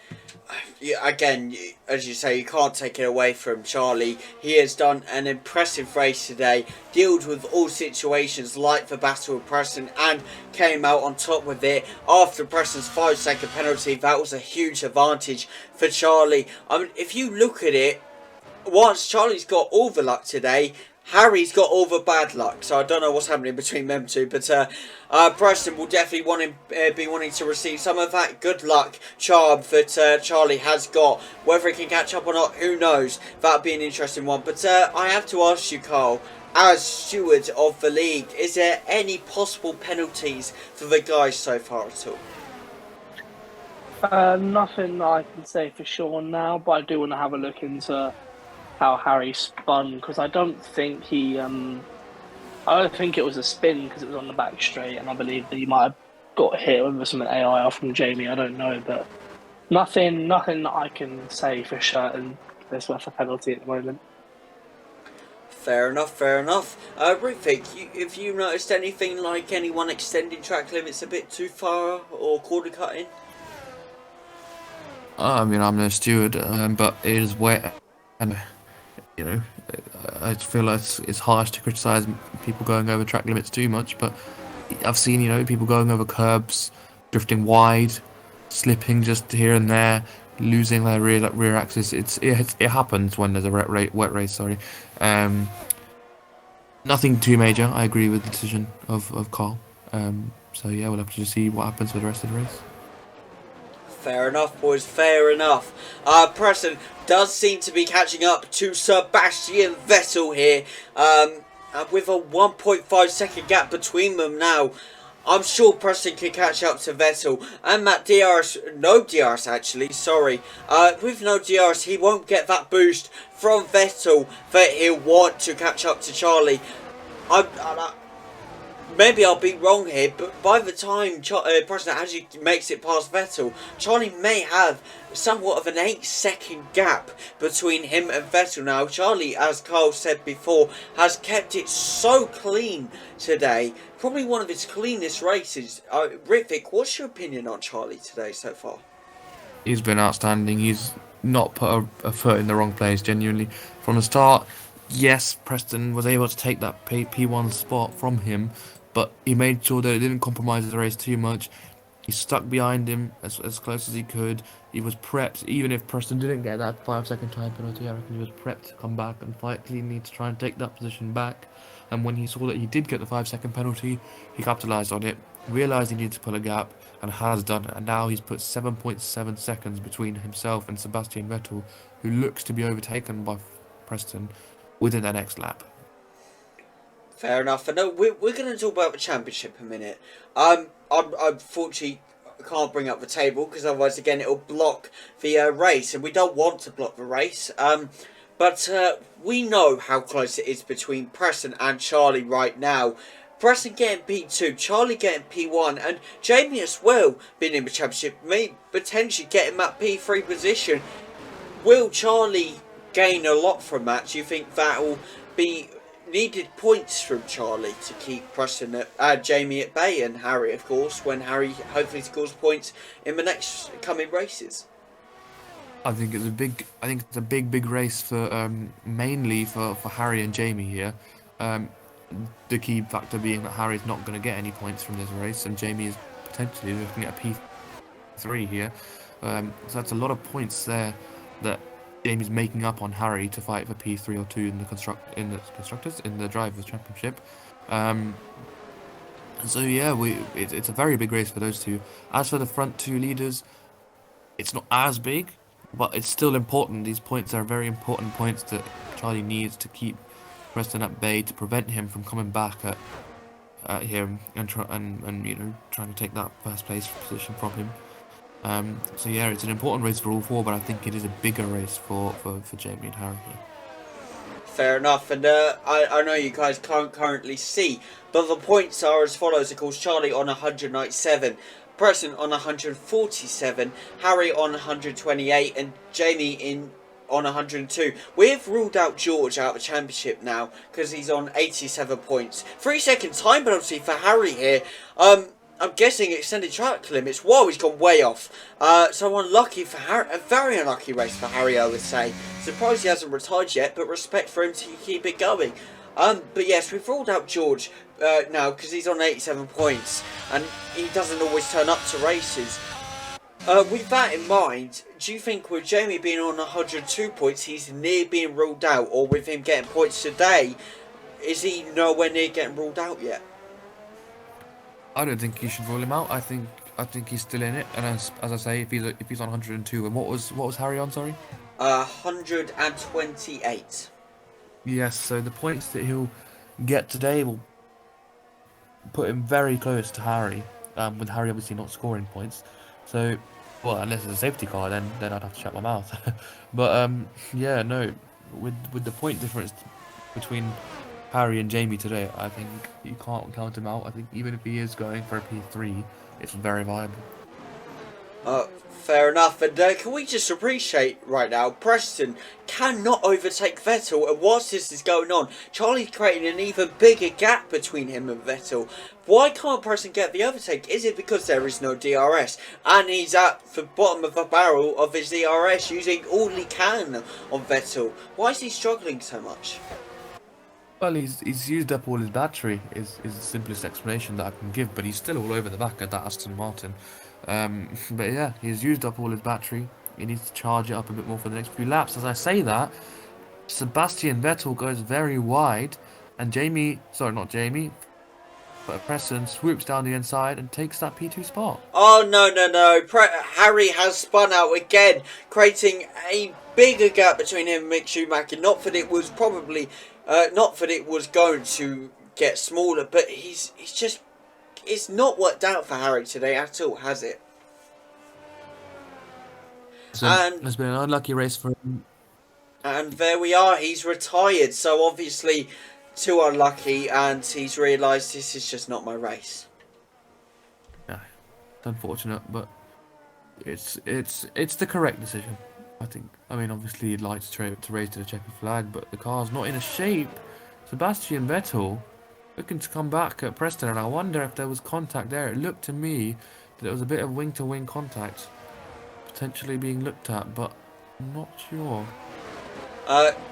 [SPEAKER 1] again, as you say, you can't take it away from Charlie. He has done an impressive race today, dealt with all situations like the battle with Preston, and came out on top with it after Preston's 5-second penalty. That was a huge advantage for Charlie. I mean, if you look at it, once Charlie's got all the luck today, Harry's got all the bad luck, so I don't know what's happening between them two, but Preston will definitely be wanting to receive some of that good luck charm that Charlie has got. Whether he can catch up or not, who knows? That'll be an interesting one. But I have to ask you, Carl, as steward of the league, is there any possible penalties for the guys so far at all?
[SPEAKER 3] Nothing I can say for sure now, but I do want to have a look into how Harry spun, because I don't think it was a spin because it was on the back straight, and I believe that he might have got hit with some AI from Jamie. I don't know, but nothing that I can say for certain that's worth a penalty at the moment.
[SPEAKER 1] Fair enough, fair enough. Rufik, have you noticed anything like anyone extending track limits a bit too far or corner cutting?
[SPEAKER 2] I mean, I'm no steward, but it is wet, and you know, I feel like it's harsh to criticize people going over track limits too much, but I've seen, people going over curbs, drifting wide, slipping just here and there, losing their rear axis. It happens when there's a wet race. Sorry, nothing too major. I agree with the decision of Carl. So yeah, we'll have to just see what happens for the rest of the race.
[SPEAKER 1] Fair enough, boys, fair enough. Preston does seem to be catching up to Sebastian Vettel here, with a 1.5 second gap between them now. I'm sure Preston can catch up to Vettel, and Matt no DRS actually, sorry. With no DRS, he won't get that boost from Vettel that he'll want to catch up to Charlie. Maybe I'll be wrong here, but by the time Preston actually makes it past Vettel, Charlie may have somewhat of an 8-second gap between him and Vettel now. Charlie, as Carl said before, has kept it so clean today. Probably one of his cleanest races. Rivik, what's your opinion on Charlie today so far?
[SPEAKER 2] He's been outstanding. He's not put a foot in the wrong place, genuinely. From the start, yes, Preston was able to take that P1 spot from him, but he made sure that it didn't compromise the race too much. He stuck behind him as close as he could. He was prepped, even if Preston didn't get that 5-second time penalty, I reckon he was prepped to come back and fight cleanly to try and take that position back. And when he saw that he did get the 5-second penalty, he capitalised on it, realised he needed to pull a gap, and has done it. And now he's put 7.7 seconds between himself and Sebastian Vettel, who looks to be overtaken by Preston within the next lap.
[SPEAKER 1] Fair enough. I know we're going to talk about the championship in a minute. I unfortunately can't bring up the table because otherwise, again, it'll block the race, and we don't want to block the race. But we know how close it is between Preston and Charlie right now. Preston getting P2, Charlie getting P1, and Jamie as well being in the championship, may potentially getting that P3 position. Will Charlie gain a lot from that? Do you think that will be needed points from Charlie to keep Preston Jamie at bay, and Harry, of course, when Harry hopefully scores points in the next coming races?
[SPEAKER 2] I think it's a big race for mainly for Harry and Jamie here. The key factor being that Harry's not going to get any points from this race, and Jamie is potentially looking at a P3 here. So that's a lot of points there that Jamie's making up on Harry to fight for P3 or 2 in the Drivers' Championship. So yeah, it's a very big race for those two. As for the front two leaders, it's not as big, but it's still important. These points are very important points that Charlie needs to keep Preston at bay, to prevent him from coming back at him and trying to take that first place position from him. So yeah, it's an important race for all four, but I think it is a bigger race for Jamie and Harry here.
[SPEAKER 1] Fair enough, and I know you guys can't currently see, but the points are as follows. Of course, Charlie on 197, Preston on 147, Harry on 128, and Jamie on 102. We've ruled out George out of the championship now because he's on 87 points. 3 second time penalty for Harry here. I'm guessing extended track limits. Whoa, he's gone way off. So unlucky for Harry. A very unlucky race for Harry, I would say. Surprised he hasn't retired yet, but respect for him to keep it going. But yes, we've ruled out George now because he's on 87 points and he doesn't always turn up to races. With that in mind, do you think with Jamie being on 102 points, he's near being ruled out, or with him getting points today, is he nowhere near getting ruled out yet?
[SPEAKER 2] I don't think you should rule him out. I think he's still in it. And as I say, if he's on 102, and what was Harry on? Sorry.
[SPEAKER 1] 128.
[SPEAKER 2] Yes. So the points that he'll get today will put him very close to Harry. With Harry obviously not scoring points. So, well, unless it's a safety car, then I'd have to shut my mouth. But yeah, no. With the point difference between Harry and Jamie today, I think you can't count him out. I think even if he is going for a P3, it's very viable.
[SPEAKER 1] Fair enough. And can we just appreciate right now, Preston cannot overtake Vettel, and whilst this is going on, Charlie's creating an even bigger gap between him and Vettel. Why can't Preston get the overtake? Is it because there is no DRS and he's at the bottom of the barrel of his DRS using all he can on Vettel? Why is he struggling so much?
[SPEAKER 2] Well, he's used up all his battery, is the simplest explanation that I can give, but he's still all over the back of that Aston Martin. But yeah, he's used up all his battery. He needs to charge it up a bit more for the next few laps. As I say that, Sebastian Vettel goes very wide, and but Preston swoops down the inside and takes that P2 spot.
[SPEAKER 1] Oh, no. Harry has spun out again, creating a bigger gap between him and Mick Schumacher. Not that it was going to get smaller, but it's not worked out for Harry today at all, has it?
[SPEAKER 2] So
[SPEAKER 1] And
[SPEAKER 2] it's been an unlucky race for him.
[SPEAKER 1] And there we are, he's retired, so obviously too unlucky, and he's realised this is just not my race.
[SPEAKER 2] Yeah, it's unfortunate, but it's the correct decision, I think. I mean, obviously he'd like to race to the checkered flag, but the car's not in a shape. Sebastian Vettel looking to come back at Preston, and I wonder if there was contact there. It looked to me that there was a bit of wing-to-wing contact potentially being looked at, but I'm not sure.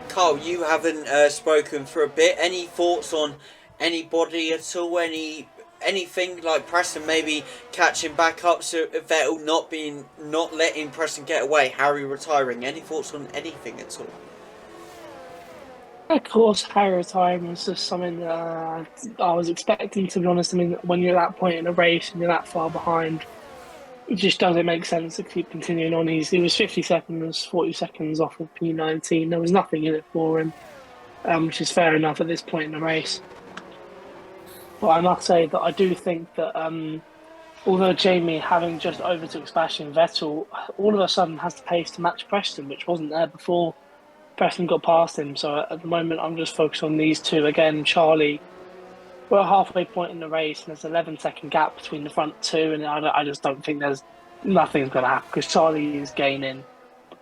[SPEAKER 1] Carl, you haven't spoken for a bit. Any thoughts on anybody at all? Anything like Preston maybe catching back up, so Vettel not letting Preston get away, Harry retiring? Any thoughts on anything at all?
[SPEAKER 3] Of course, Harry retiring was just something that I was expecting, to be honest. I mean, when you're at that point in a race and you're that far behind, it just doesn't make sense to keep continuing on. He was 50 seconds, 40 seconds off of P19. There was nothing in it for him, which is fair enough at this point in the race. But I must say that I do think that although Jamie, having just overtook Sebastian Vettel, all of a sudden has the pace to match Preston, which wasn't there before Preston got past him. So at the moment, I'm just focused on these two. Again, Charlie, we're at halfway point in the race, and there's an 11-second gap between the front two, and I just don't think nothing's going to happen, because Charlie is gaining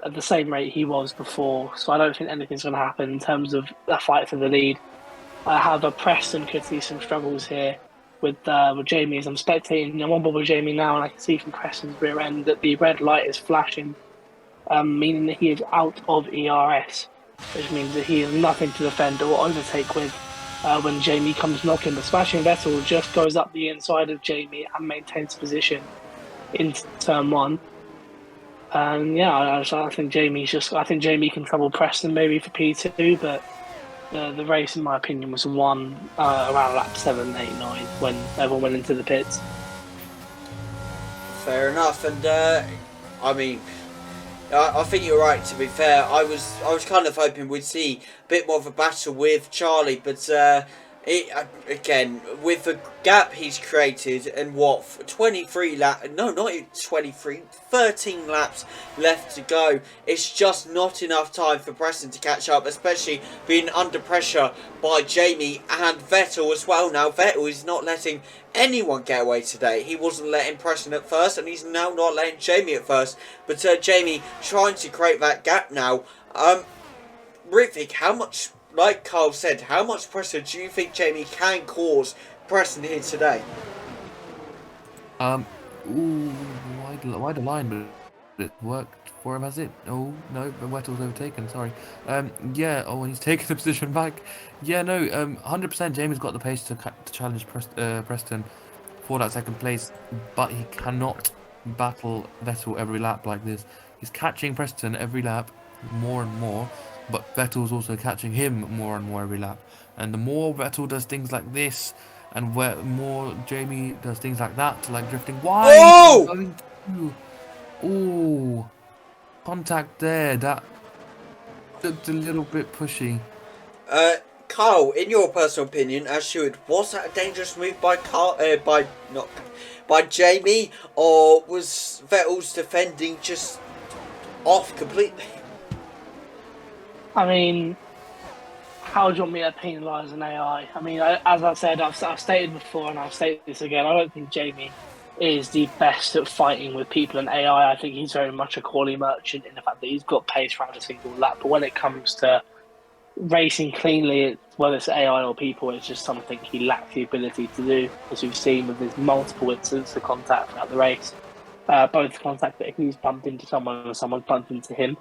[SPEAKER 3] at the same rate he was before. So I don't think anything's going to happen in terms of a fight for the lead. However, Preston could see some struggles here with Jamie. As I'm spectating, I'm on board with Jamie now, and I can see from Preston's rear end that the red light is flashing, meaning that he is out of ERS, which means that he has nothing to defend or overtake with when Jamie comes knocking. The Sebastian Vettel just goes up the inside of Jamie and maintains position in turn one. And yeah, I think Jamie can trouble Preston maybe for P2, but the race, in my opinion, was won around lap 7, 8, 9 when everyone went into the pits.
[SPEAKER 1] Fair enough, and I mean, I think you're right. To be fair, I was kind of hoping we'd see a bit more of a battle with Charlie, but Again, with the gap he's created and what, 23 laps, no, not even 23, 13 laps left to go, it's just not enough time for Preston to catch up, especially being under pressure by Jamie and Vettel as well. Now, Vettel is not letting anyone get away today. He wasn't letting Preston at first, and he's now not letting Jamie at first. But Jamie trying to create that gap now. Ritvik, how much, like Carl said, how much pressure do you think Jamie can cause Preston here today?
[SPEAKER 2] Ooh, wide line, but it worked for him, has it? Oh no, Vettel's overtaken. Sorry. Yeah. Oh, and he's taken the position back. Yeah, no. 100%. Jamie's got the pace to challenge Preston for that second place, but he cannot battle Vettel every lap like this. He's catching Preston every lap more and more, but Vettel's also catching him more and more every lap. And the more Vettel does things like this, and where more Jamie does things like that, like drifting wide,
[SPEAKER 1] Oh!
[SPEAKER 2] Ooh, contact there. That looked a little bit pushy.
[SPEAKER 1] Carl, in your personal opinion, as Stewart, was that a dangerous move by by Jamie, or was Vettel's defending just off completely?
[SPEAKER 3] I mean, how do you want me to penalise an AI? I mean, as I said, I've stated before and I'll state this again, I don't think Jamie is the best at fighting with people in AI. I think he's very much a quality merchant in the fact that he's got pace around a single lap. But when it comes to racing cleanly, whether it's AI or people, it's just something he lacks the ability to do, as we've seen with his multiple incidents of contact throughout the race. Both contact that he's bumped into someone and someone bumped into him.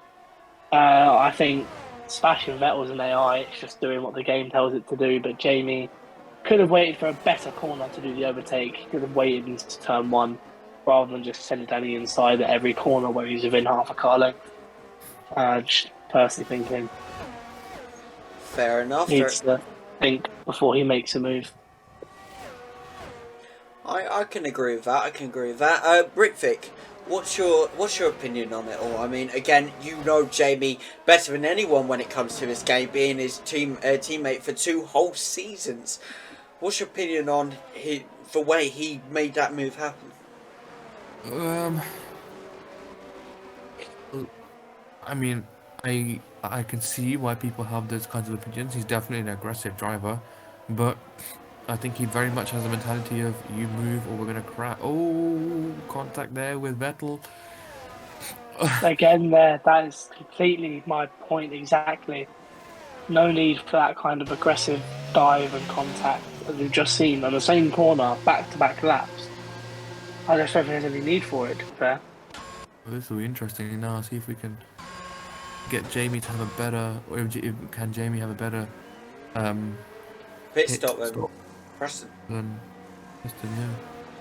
[SPEAKER 3] I think smashing Vettel's an AI, it's just doing what the game tells it to do, but Jamie could have waited for a better corner to do the overtake. He could have waited into turn one rather than just send it down the inside at every corner where he's within half a car length. Just personally thinking.
[SPEAKER 1] Fair enough.
[SPEAKER 3] Needs to think before he makes a move.
[SPEAKER 1] I can agree with that. Ritvik, what's your opinion on it all? I mean, again, you know Jamie better than anyone when it comes to this game, being his teammate for 2 whole seasons. What's your opinion on the way he made that move happen?
[SPEAKER 2] I mean, I can see why people have those kinds of opinions. He's definitely an aggressive driver, but I think he very much has a mentality of you move or we're gonna crash. Oh, contact there with Vettel.
[SPEAKER 3] Again, that is completely my point exactly. No need for that kind of aggressive dive and contact as we've just seen on the same corner, back-to-back laps. I just don't think there's any need for it, to be fair.
[SPEAKER 2] Well, this will be interesting now. See if we can get Jamie to have a better, or can Jamie have a better
[SPEAKER 1] Pit stop then. Preston.
[SPEAKER 2] Than Preston, yeah.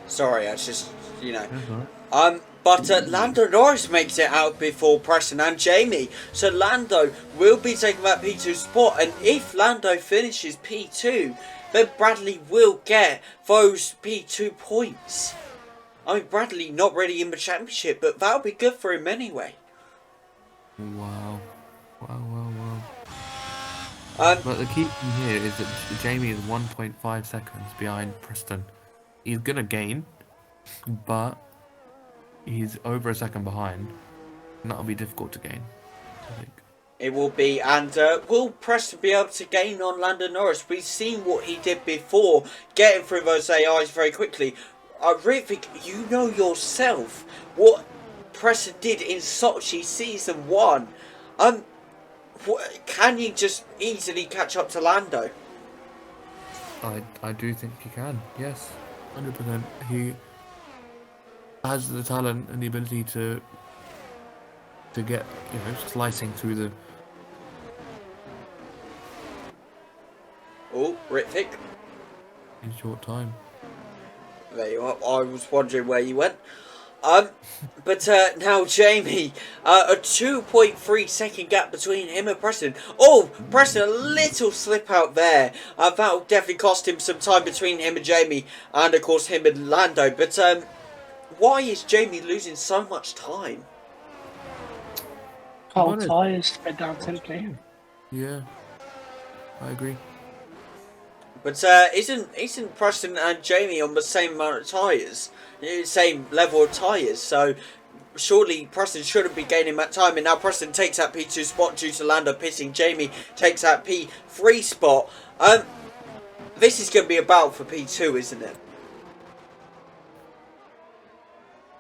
[SPEAKER 1] Sorry, I just, you know.
[SPEAKER 2] That's all right.
[SPEAKER 1] But Lando Norris makes it out before Preston and Jamie. So Lando will be taking that P2 spot. And if Lando finishes P2, then Bradley will get those P2 points. I mean, Bradley not really in the championship, but that'll be good for him anyway.
[SPEAKER 2] Wow.
[SPEAKER 1] But
[SPEAKER 2] the key thing here is that Jamie is 1.5 seconds behind Preston. He's gonna gain, but he's over a second behind, and that'll be difficult to gain, I think.
[SPEAKER 1] it will be, and will Preston be able to gain on Lando Norris? We've seen what he did before, getting through those AIs very quickly. I really think you know yourself what Preston did in Sochi Season 1. Can you just easily catch up to Lando?
[SPEAKER 2] I do think he can, yes, 100%. He has the talent and the ability to get, slicing through the...
[SPEAKER 1] Oh, Ritvik.
[SPEAKER 2] in short time.
[SPEAKER 1] There you are. I was wondering where you went. But now Jamie, a 2.3 second gap between him and Preston. Oh, Preston, a little slip out there. That'll definitely cost him some time between him and Jamie, and of course him and Lando. But why is Jamie losing so much time?
[SPEAKER 3] Cold tyres, spread down simply.
[SPEAKER 2] Yeah, I agree.
[SPEAKER 1] But isn't Preston and Jamie on the same amount of tyres, same level of tyres? So surely Preston shouldn't be gaining that time, and now Preston takes that P2 spot due to Lando pitting. Jamie takes that P3 spot. This is going to be a battle for P2, isn't it?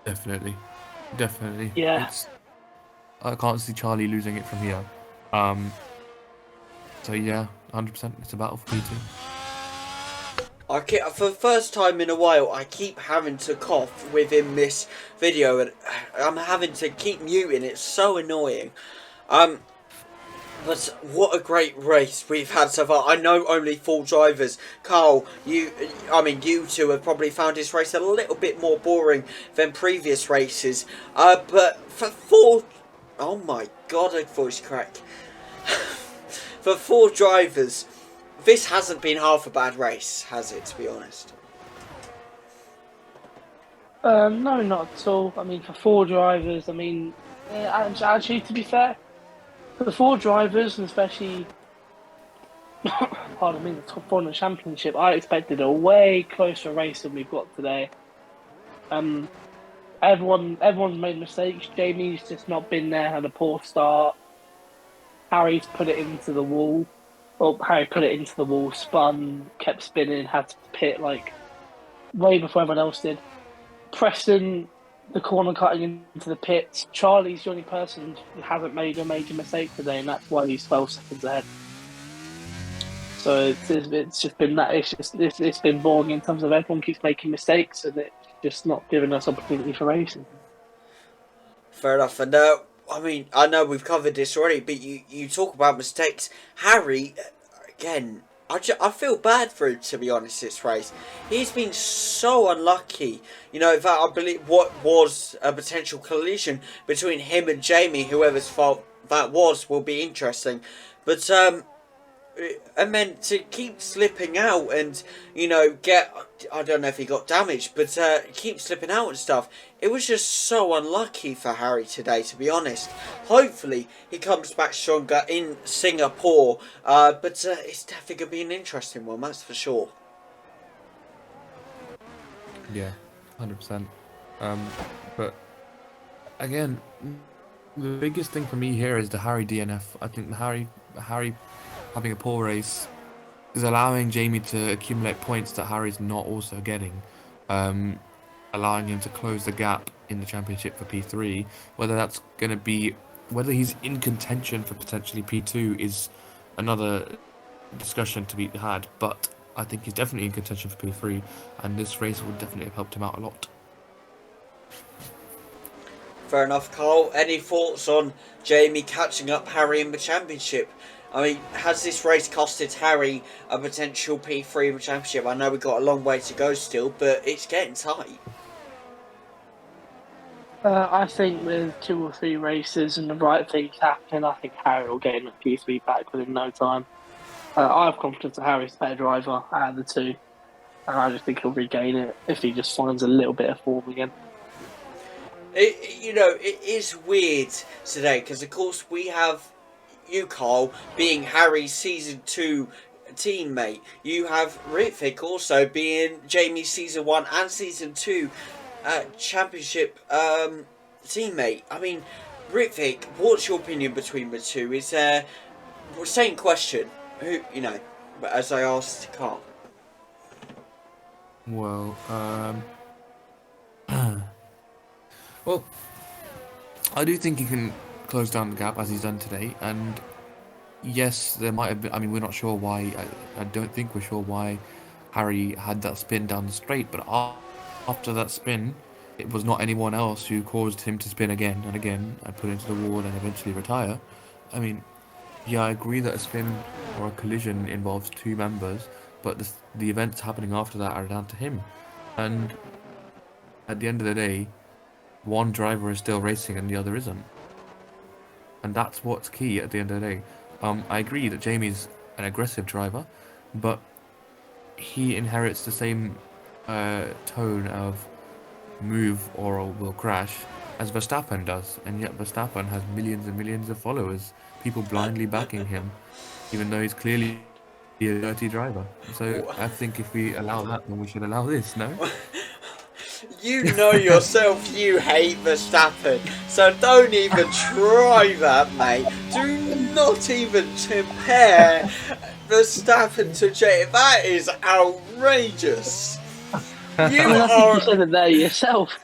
[SPEAKER 2] Definitely.
[SPEAKER 3] Yeah.
[SPEAKER 2] I can't see Charlie losing it from here. So yeah, 100%. It's a battle for P2.
[SPEAKER 1] For the first time in a while, I keep having to cough within this video, and I'm having to keep muting. It's so annoying. But what a great race we've had so far. I know only 4 drivers. Carl, you two have probably found this race a little bit more boring than previous races. But for 4... Oh my god, a voice crack. For 4 drivers, this hasn't been half a bad race, has it, to be honest?
[SPEAKER 3] No, not at all. I mean, for 4 drivers, I mean, actually, to be fair, for the 4 drivers, and especially, pardon me, the top 4 in the championship, I expected a way closer race than we've got today. Everyone's made mistakes. Jamie's just not been there, had a poor start. Harry's put it into the wall. Well, Harry put it into the wall, spun, kept spinning, had to pit like way before everyone else did. Preston, the corner cutting into the pits. Charlie's the only person who hasn't made a major mistake today, and that's why he's 12 seconds ahead. So it's just been that. It's been boring in terms of everyone keeps making mistakes, and it's just not giving us opportunity for racing.
[SPEAKER 1] Fair enough. And I mean, I know we've covered this already, but you talk about mistakes. Harry, again, I feel bad for him, to be honest, this race. He's been so unlucky. You know, in fact, I believe what was a potential collision between him and Jamie, whoever's fault that was, will be interesting. But, and then to keep slipping out and, you know, I don't know if he got damaged, but keep slipping out and stuff. It was just so unlucky for Harry today, to be honest. Hopefully he comes back stronger in Singapore, but it's definitely going to be an interesting one, that's for sure.
[SPEAKER 2] Yeah, 100%. But again, the biggest thing for me here is the Harry DNF. I think the Harry having a poor race is allowing Jamie to accumulate points that Harry's not also getting, allowing him to close the gap in the championship for P3. Whether he's in contention for potentially P2 is another discussion to be had, but I think he's definitely in contention for P3, and this race would definitely have helped him out a lot.
[SPEAKER 1] Fair enough, Carl. Any thoughts on Jamie catching up Harry in the championship? I mean, has this race costed Harry a potential P3 in the championship? I know we've got a long way to go still, but it's getting tight.
[SPEAKER 3] I think with 2 or 3 races and the right things happening, I think Harry will get in at P3 back within no time. I have confidence that Harry's the better driver out of the 2, and I just think he'll regain it if he just finds a little bit of form again.
[SPEAKER 1] It is weird today because, of course, we have you, Carl, being Harry's Season 2 teammate. You have Ritvik also being Jamie's Season 1 and Season 2 championship teammate. I mean, Ritvik, what's your opinion between the two? Is same question, but as I asked Carl.
[SPEAKER 2] Well, well, I do think he can close down the gap as he's done today, and yes, there might have been, I mean, we're not sure why, I don't think we're sure why Harry had that spin down the straight, but after that spin, it was not anyone else who caused him to spin again and again and put into the wall and eventually retire. I mean, yeah, I agree that a spin or a collision involves 2 members, but the events happening after that are down to him. And at the end of the day, one driver is still racing and the other isn't. And that's what's key at the end of the day. I agree that Jamie's an aggressive driver, but he inherits the same tone of move or will crash as Verstappen does, and yet Verstappen has millions and millions of followers, people blindly backing him, even though he's clearly be a dirty driver. So I think if we allow that, then we should allow this, no?
[SPEAKER 1] You know yourself, you hate Verstappen, so don't even try that, mate. Do not even compare Verstappen to Jay. That is outrageous. You
[SPEAKER 3] I think you
[SPEAKER 1] are.
[SPEAKER 3] said it there yourself.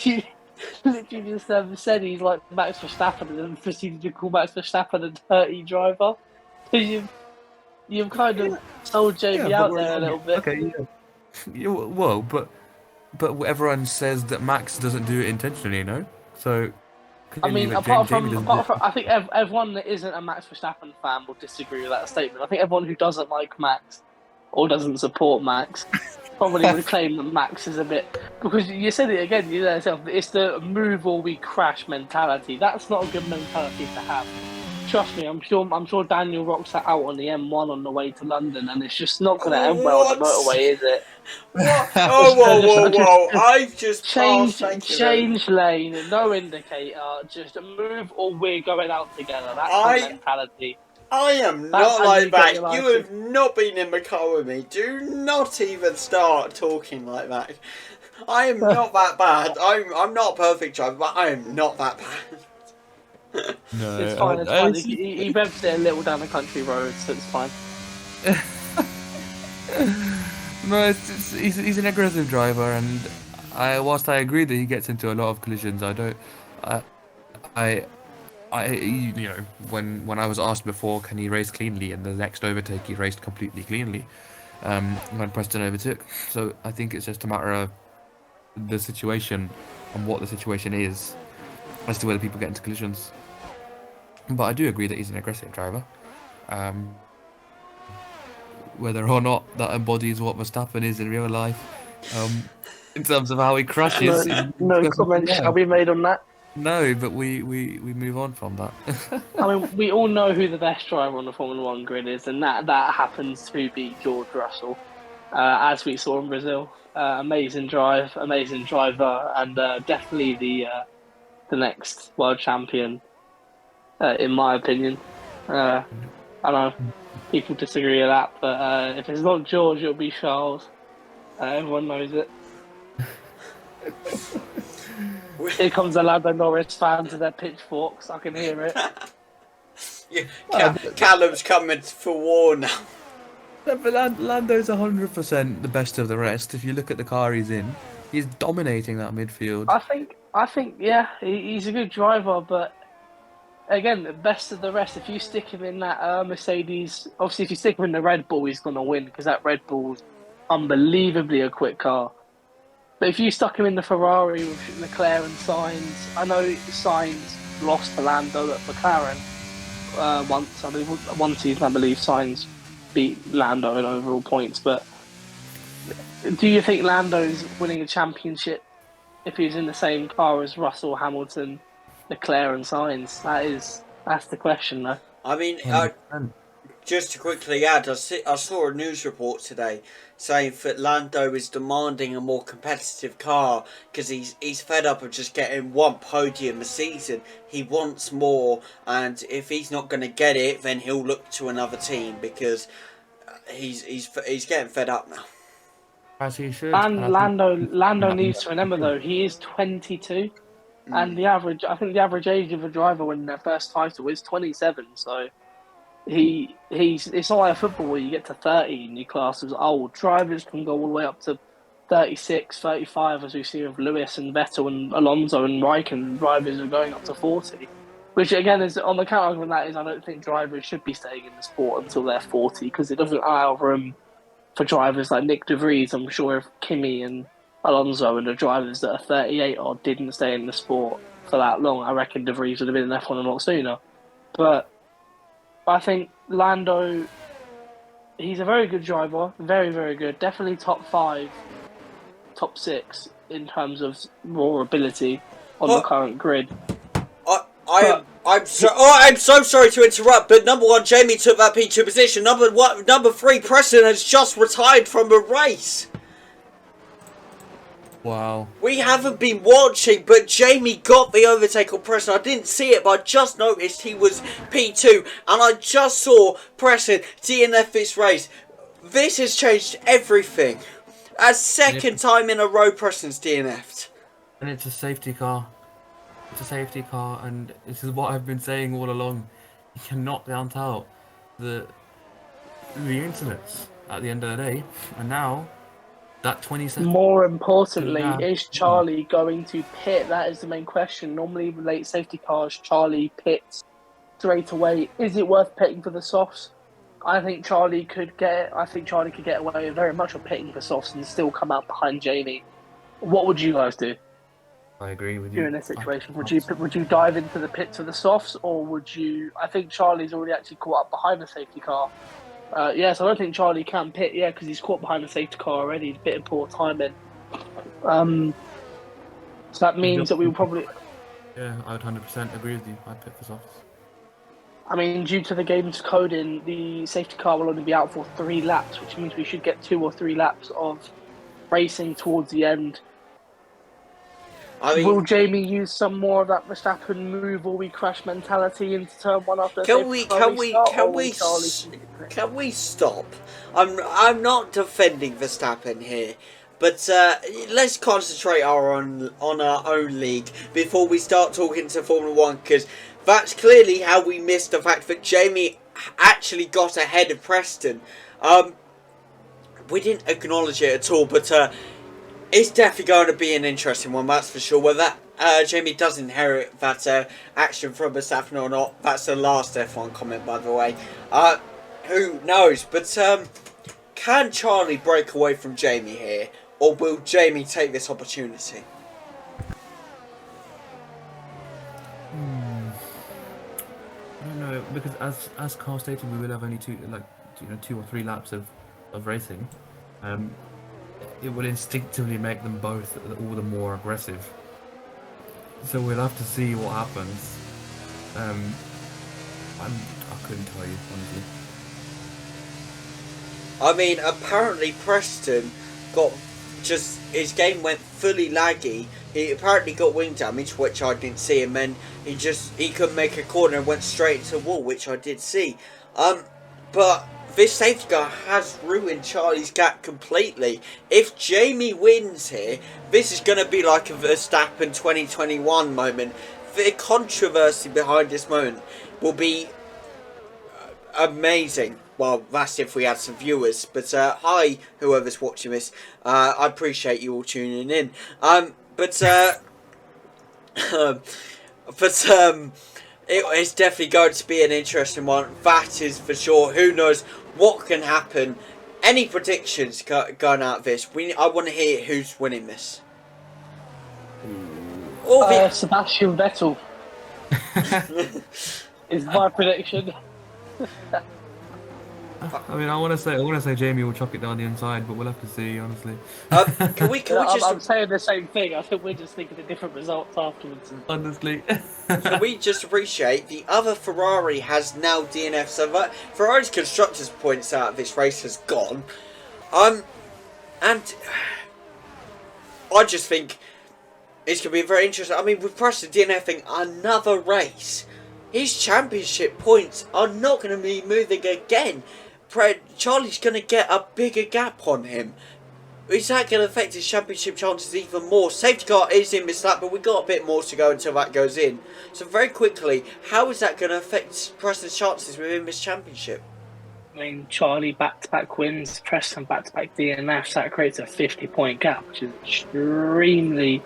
[SPEAKER 3] You literally just said he's like Max Verstappen and then proceeded to call Max Verstappen a dirty driver. So you've kind of sold JB out there a little bit.
[SPEAKER 2] Okay, yeah. Well, but everyone says that Max doesn't do it intentionally, no? So
[SPEAKER 3] I
[SPEAKER 2] clearly,
[SPEAKER 3] mean,
[SPEAKER 2] like,
[SPEAKER 3] apart
[SPEAKER 2] Jamie
[SPEAKER 3] from,
[SPEAKER 2] doesn't do it.
[SPEAKER 3] I think everyone that isn't a Max Verstappen fan will disagree with that statement. I think everyone who doesn't like Max or doesn't support Max probably would claim that Max is a bit, because you said it again. You know yourself. It's the move or we crash mentality. That's not a good mentality to have. Trust me, I'm sure Daniel rocks that out on the M1 on the way to London, and it's just not going to end well on the
[SPEAKER 1] What?
[SPEAKER 3] motorway, is it?
[SPEAKER 1] What? Oh, whoa. I've just passed.
[SPEAKER 3] Change lane, no indicator, just move or we're going out together. That's the mentality.
[SPEAKER 1] I am
[SPEAKER 3] That's
[SPEAKER 1] not
[SPEAKER 3] how you
[SPEAKER 1] like
[SPEAKER 3] get
[SPEAKER 1] that.
[SPEAKER 3] your
[SPEAKER 1] You
[SPEAKER 3] license.
[SPEAKER 1] have not been in the car with me. Do not even start talking like that. I am not that bad. I'm not a perfect driver, but I am not that bad.
[SPEAKER 2] No,
[SPEAKER 3] It's fine, it's fine. He revs it a little down the country road, so it's fine.
[SPEAKER 2] No, he's an aggressive driver, and whilst I agree that he gets into a lot of collisions, I don't. You know, when I was asked before, can he race cleanly, and the next overtake he raced completely cleanly, when Preston overtook. So I think it's just a matter of the situation and what the situation is as to whether people get into collisions. But I do agree that he's an aggressive driver. Whether or not that embodies what Verstappen is in real life, in terms of how he crashes.
[SPEAKER 3] No comments shall be made on that.
[SPEAKER 2] No, but we move on from that.
[SPEAKER 3] I mean, we all know who the best driver on the Formula One grid is, and that happens to be George Russell, as we saw in Brazil. Amazing driver, and definitely the next world champion, in my opinion. I know people disagree with that, but if it's not George, it'll be Charles. Everyone knows it. Here comes the Lando Norris fans with their pitchforks. I can hear it.
[SPEAKER 1] Yeah, Callum's coming for war now.
[SPEAKER 2] But Lando's 100% the best of the rest. If you look at the car he's in, he's dominating that midfield.
[SPEAKER 3] I think, yeah, he's a good driver, but again, the best of the rest. If you stick him in that Mercedes, obviously, if you stick him in the Red Bull, he's going to win because that Red Bull's unbelievably a quick car. But if you stuck him in the Ferrari with Leclerc and Sainz, I know Sainz lost to Lando at McLaren once. I mean, one season, I believe Sainz beat Lando in overall points. But do you think Lando's winning a championship if he's in the same car as Russell, Hamilton, Leclerc and Sainz? That's the question, though.
[SPEAKER 1] I mean, just to quickly add, I saw a news report today saying that Lando is demanding a more competitive car because he's fed up of just getting one podium a season. He wants more, and if he's not going to get it, then he'll look to another team because he's getting fed up now.
[SPEAKER 2] As he should.
[SPEAKER 3] And Lando needs to remember though, he is 22, and I think the average age of a driver winning their first title is 27. So it's not like a football where you get to 30 and your class is old. Drivers can go all the way up to 36, 35, as we've seen with Lewis and Vettel and Alonso and Raikkonen. Drivers are going up to 40, which again is on the counter argument that is I don't think drivers should be staying in the sport until they're 40 because it doesn't allow room for drivers like Nick De Vries. I'm sure if Kimi and Alonso and the drivers that are 38 or didn't stay in the sport for that long, I reckon De Vries would have been in F1 a lot sooner. But I think Lando, he's a very good driver, very, very good. Definitely top 5, top 6 in terms of raw ability on the current grid.
[SPEAKER 1] I'm so sorry to interrupt, but number 1, Jamie took that P2 position. Number 3, Preston has just retired from a race.
[SPEAKER 2] Wow.
[SPEAKER 1] We haven't been watching, but Jamie got the overtake on Preston. I didn't see it, but I just noticed he was P2, and I just saw Preston DNF this race. This has changed everything. A second time in a row, Preston's DNF'd.
[SPEAKER 2] And it's a safety car. It's a safety car, and this is what I've been saying all along. You cannot count out the incidents at the end of the day. And now, that 20 seconds.
[SPEAKER 3] More importantly,
[SPEAKER 2] Yeah.
[SPEAKER 3] is Charlie going to pit? That is the main question. Normally, with late safety cars, Charlie pits straight away. Is it worth pitting for the softs? I think Charlie could get away very much on pitting for softs and still come out behind Jamie. What would you guys do?
[SPEAKER 2] I agree with you.
[SPEAKER 3] You're in this situation. Would you dive into the pits for the softs, or would you? I think Charlie's already actually caught up behind the safety car. Yes, I don't think Charlie can pit. Yeah, because he's caught behind the safety car already. He's a bit of poor timing. So that means that we will probably.
[SPEAKER 2] Yeah, I would 100% agree with you. I'd pick the softs.
[SPEAKER 3] I mean, due to the game's coding, the safety car will only be out for 3 laps, which means we should get 2 or 3 laps of racing towards the end. Will Jamie use some more of that Verstappen move, or we crash mentality into turn 1 after?
[SPEAKER 1] Can we stop? I'm not defending Verstappen here, but let's concentrate on our own league before we start talking to Formula 1, because that's clearly how we missed the fact that Jamie actually got ahead of Preston. We didn't acknowledge it at all, but it's definitely going to be an interesting one, that's for sure. Whether Jamie does inherit that action from Verstappen or not, that's the last F1 comment, by the way. Who knows? But can Charlie break away from Jamie here, or will Jamie take this opportunity?
[SPEAKER 2] I don't know, because as Carl stated, we will have only 2 or 3 laps of racing. It will instinctively make them both all the more aggressive. So we'll have to see what happens. I couldn't tell you, honestly.
[SPEAKER 1] I mean, apparently Preston his game went fully laggy. He apparently got wing damage, which I didn't see, and then he couldn't make a corner and went straight into the wall, which I did see. But this safety car has ruined Charlie's gap completely. If Jamie wins here, this is going to be like a Verstappen 2021 moment. The controversy behind this moment will be amazing. Well, that's if we had some viewers. But hi, whoever's watching this. I appreciate you all tuning in. It's definitely going to be an interesting one. That is for sure. Who knows what can happen? Any predictions going out of this? I want to hear who's winning this.
[SPEAKER 3] Sebastian Vettel is my prediction.
[SPEAKER 2] I mean, I want to say Jamie will chuck it down the inside, but we'll have to see, honestly.
[SPEAKER 3] I'm saying the same thing. I think we're just thinking of different results afterwards.
[SPEAKER 2] Honestly.
[SPEAKER 1] Can we just appreciate the other Ferrari has now DNF, so that Ferrari's constructors' points out of this race has gone. And I just think it's going to be very interesting. I mean, with Preston DNFing another race, his championship points are not going to be moving again. Charlie's going to get a bigger gap on him. Is that going to affect his championship chances even more? Safety car is in this lap, but we've got a bit more to go until that goes in. So very quickly, how is that going to affect Preston's chances within this championship?
[SPEAKER 3] I mean, Charlie back-to-back wins, Preston back-to-back DNFs. That creates a 50-point gap, which is extremely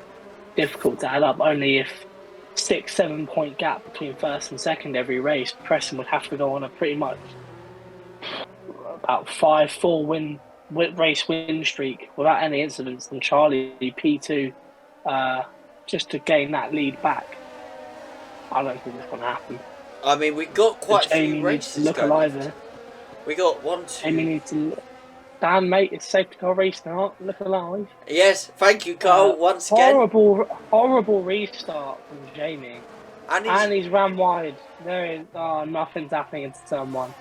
[SPEAKER 3] difficult to add up. Only if 6-7 point gap between first and second every race, Preston would have to go on a pretty much about 5-4 race win streak without any incidents, and Charlie P2 just to gain that lead back. I don't think that's going to happen.
[SPEAKER 1] I mean, we got quite a few races
[SPEAKER 3] look alive there.
[SPEAKER 1] We got 1, 2.
[SPEAKER 3] Jamie needs to. Dan, mate, it's safety car race now. Look alive.
[SPEAKER 1] Yes, thank you, Carl. Once again,
[SPEAKER 3] horrible restart from Jamie, and he's ran wide. Nothing's happening into turn 1.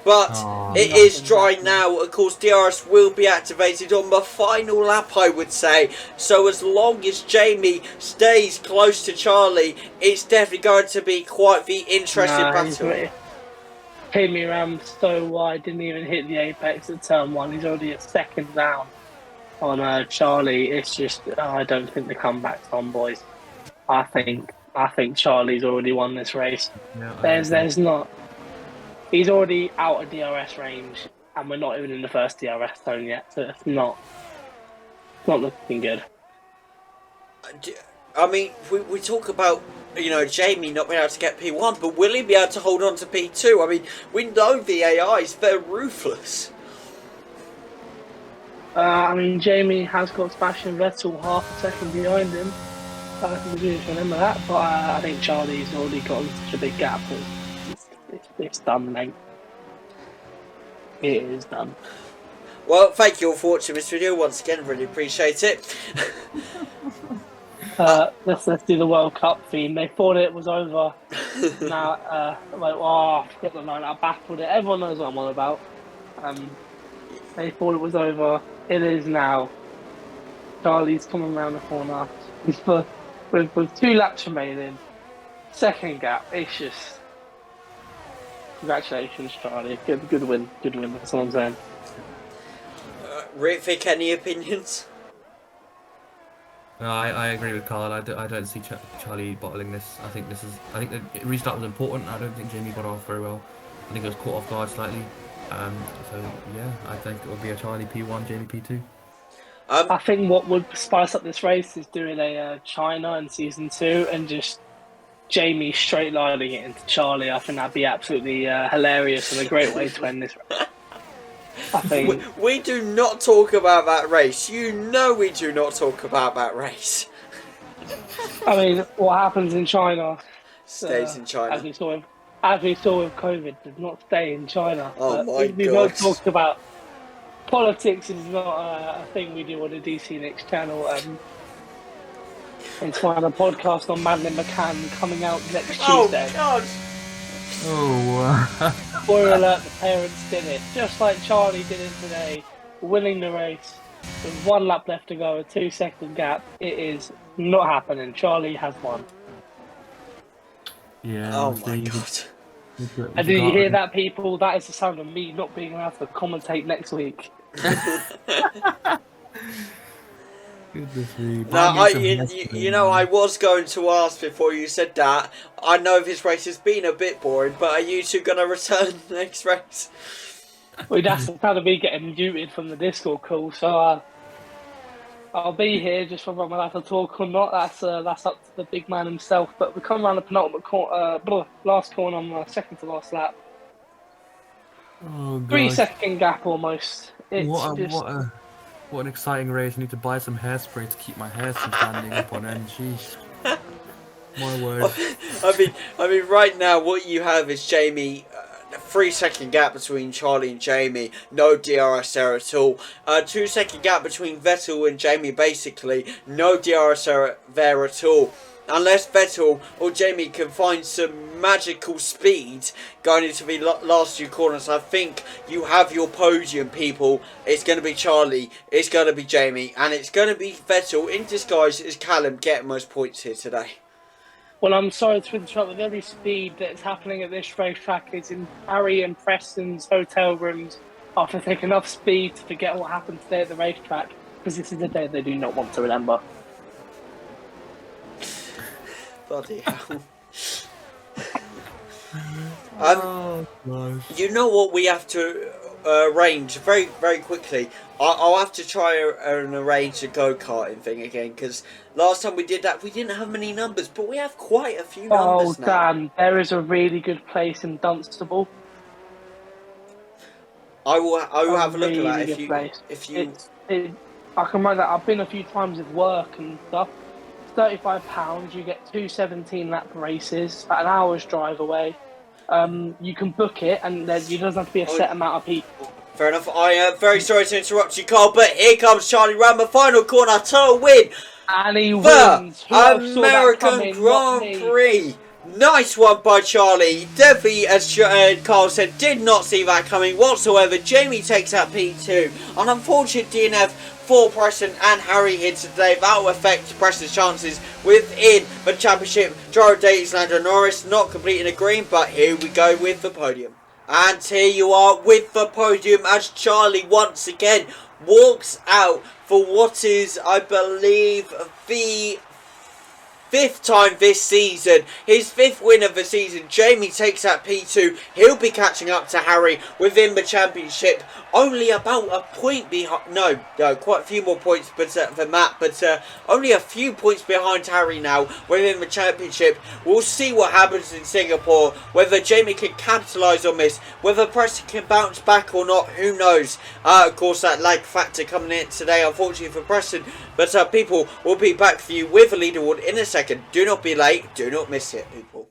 [SPEAKER 1] But
[SPEAKER 2] Oh,
[SPEAKER 1] it is dry now. Of course, DRS will be activated on the final lap, I would say. So as long as Jamie stays close to Charlie, it's definitely going to be quite the interesting battle.
[SPEAKER 3] Came me around so wide, didn't even hit the apex at turn one. He's already a second down on Charlie. It's just I don't think the comeback's on, boys. I think Charlie's already won this race.
[SPEAKER 2] yeah,
[SPEAKER 3] There's not. He's already out of DRS range, and we're not even in the first DRS zone yet, so it's not looking good.
[SPEAKER 1] I mean, we talk about, you know, Jamie not being able to get P1, but will he be able to hold on to P2? I mean, we know the AIs, they're ruthless.
[SPEAKER 3] I mean, Jamie has got Sebastian Vettel half a second behind him. We do remember that, but I think Charlie's already got such a big gap. It's done, mate. It is done.
[SPEAKER 1] Well, thank you all for watching this video once again. Really appreciate it.
[SPEAKER 3] Let's do the World Cup theme. They thought it was over. Now, I forgot the line. I baffled it. Everyone knows what I'm on about. They thought it was over. It is now. Charlie's coming around the corner with 2 laps remaining. Second gap. It's just congratulations, Charlie. Good win. Good win. That's what I'm saying.
[SPEAKER 1] Ritvik, any opinions?
[SPEAKER 2] No, I agree with Carl. I don't see Charlie bottling this. I think the restart was important. I don't think Jamie got off very well. I think it was caught off guard slightly. So yeah, I think it will be a Charlie P1, Jamie P2.
[SPEAKER 3] I think what would spice up this race is doing a China in season 2 and just Jamie straight lining it into Charlie. I think that'd be absolutely hilarious and a great way to end this race. I think
[SPEAKER 1] we do not talk about that race. You know we do not talk about that race.
[SPEAKER 3] I mean, what happens in China
[SPEAKER 1] stays in China.
[SPEAKER 3] As we saw with COVID, does not stay in China.
[SPEAKER 1] Oh my God!
[SPEAKER 3] We've not talked about politics. Is not a thing we do on the DC Next channel. It's one of the podcast on Madeline McCann coming out next Tuesday.
[SPEAKER 1] Oh God!
[SPEAKER 2] Oh.
[SPEAKER 3] Spoiler alert, the parents did it. Just like Charlie did it today, winning the race with 1 lap left to go, a 2-second gap. It is not happening. Charlie has won.
[SPEAKER 2] Yeah.
[SPEAKER 1] Oh my God!
[SPEAKER 3] And did you hear that, people? That is the sound of me not being allowed to commentate next week.
[SPEAKER 2] Goodness me.
[SPEAKER 1] Now, you know, I was going to ask before you said that. I know this race has been a bit boring, but are you two going to return next race?
[SPEAKER 3] Well, that's the sound of me getting muted from the Discord call, so I'll be here just whether I'm allowed to talk or not. That's up to the big man himself. But we come around the penultimate last corner on the second to last lap.
[SPEAKER 2] Oh,
[SPEAKER 3] 3-second gap almost. It's
[SPEAKER 2] what an exciting race. I need to buy some hairspray to keep my hair from standing up on end. Jeez. My word.
[SPEAKER 1] I mean, right now what you have is Jamie. 3-second gap between Charlie and Jamie, no DRS there at all. 2-second gap between Vettel and Jamie, basically no DRS there at all. Unless Vettel or Jamie can find some magical speed going into the last 2 corners, I think you have your podium, people. It's going to be Charlie, it's going to be Jamie, and it's going to be Vettel in disguise as Callum getting most points here today.
[SPEAKER 3] Well, I'm sorry to interrupt, with every speed that's happening at this racetrack is in Harry and Preston's hotel rooms after taking enough speed to forget what happened today at the racetrack, because this is a day they do not want to remember.
[SPEAKER 1] Bloody hell.
[SPEAKER 2] Nice.
[SPEAKER 1] You know what we have to arrange very, very quickly? I'll have to try and arrange a go-karting thing again, because last time we did that, we didn't have many numbers, but we have quite a few numbers now.
[SPEAKER 3] Oh, Dan, there is a really good place in Dunstable.
[SPEAKER 1] I will have a look
[SPEAKER 3] really
[SPEAKER 1] at that if you...
[SPEAKER 3] I can remember that. I've been a few times with work and stuff. £35, you get 2 17-lap races, about an hour's drive away. You can book it, and there doesn't have to be a set amount of people.
[SPEAKER 1] Fair enough. I am very sorry to interrupt you, Carl, but here comes Charlie round the final corner to win
[SPEAKER 3] And he
[SPEAKER 1] the
[SPEAKER 3] wins.
[SPEAKER 1] American Grand Prix. Nice one by Charlie. Definitely, as Carl said, did not see that coming whatsoever. Jamie takes out P2. An unfortunate DNF for Preston and Harry here today. That will affect Preston's chances within the championship. Jared Dates, Landon Norris not completing a green, but here we go with the podium. And here you are with the podium as Charlie once again walks out for what is, I believe, the 5th time this season. His 5th win of the season. Jamie takes out P2. He'll be catching up to Harry within the championship. Only about a point behind. No, quite a few more points than that. But only a few points behind Harry now within the championship. We'll see what happens in Singapore. Whether Jamie can capitalise on this. Whether Preston can bounce back or not. Who knows? Of course, that lag factor coming in today, unfortunately for Preston. But people, will be back for you with a leaderboard in a second. Do not be late. Do not miss it, people.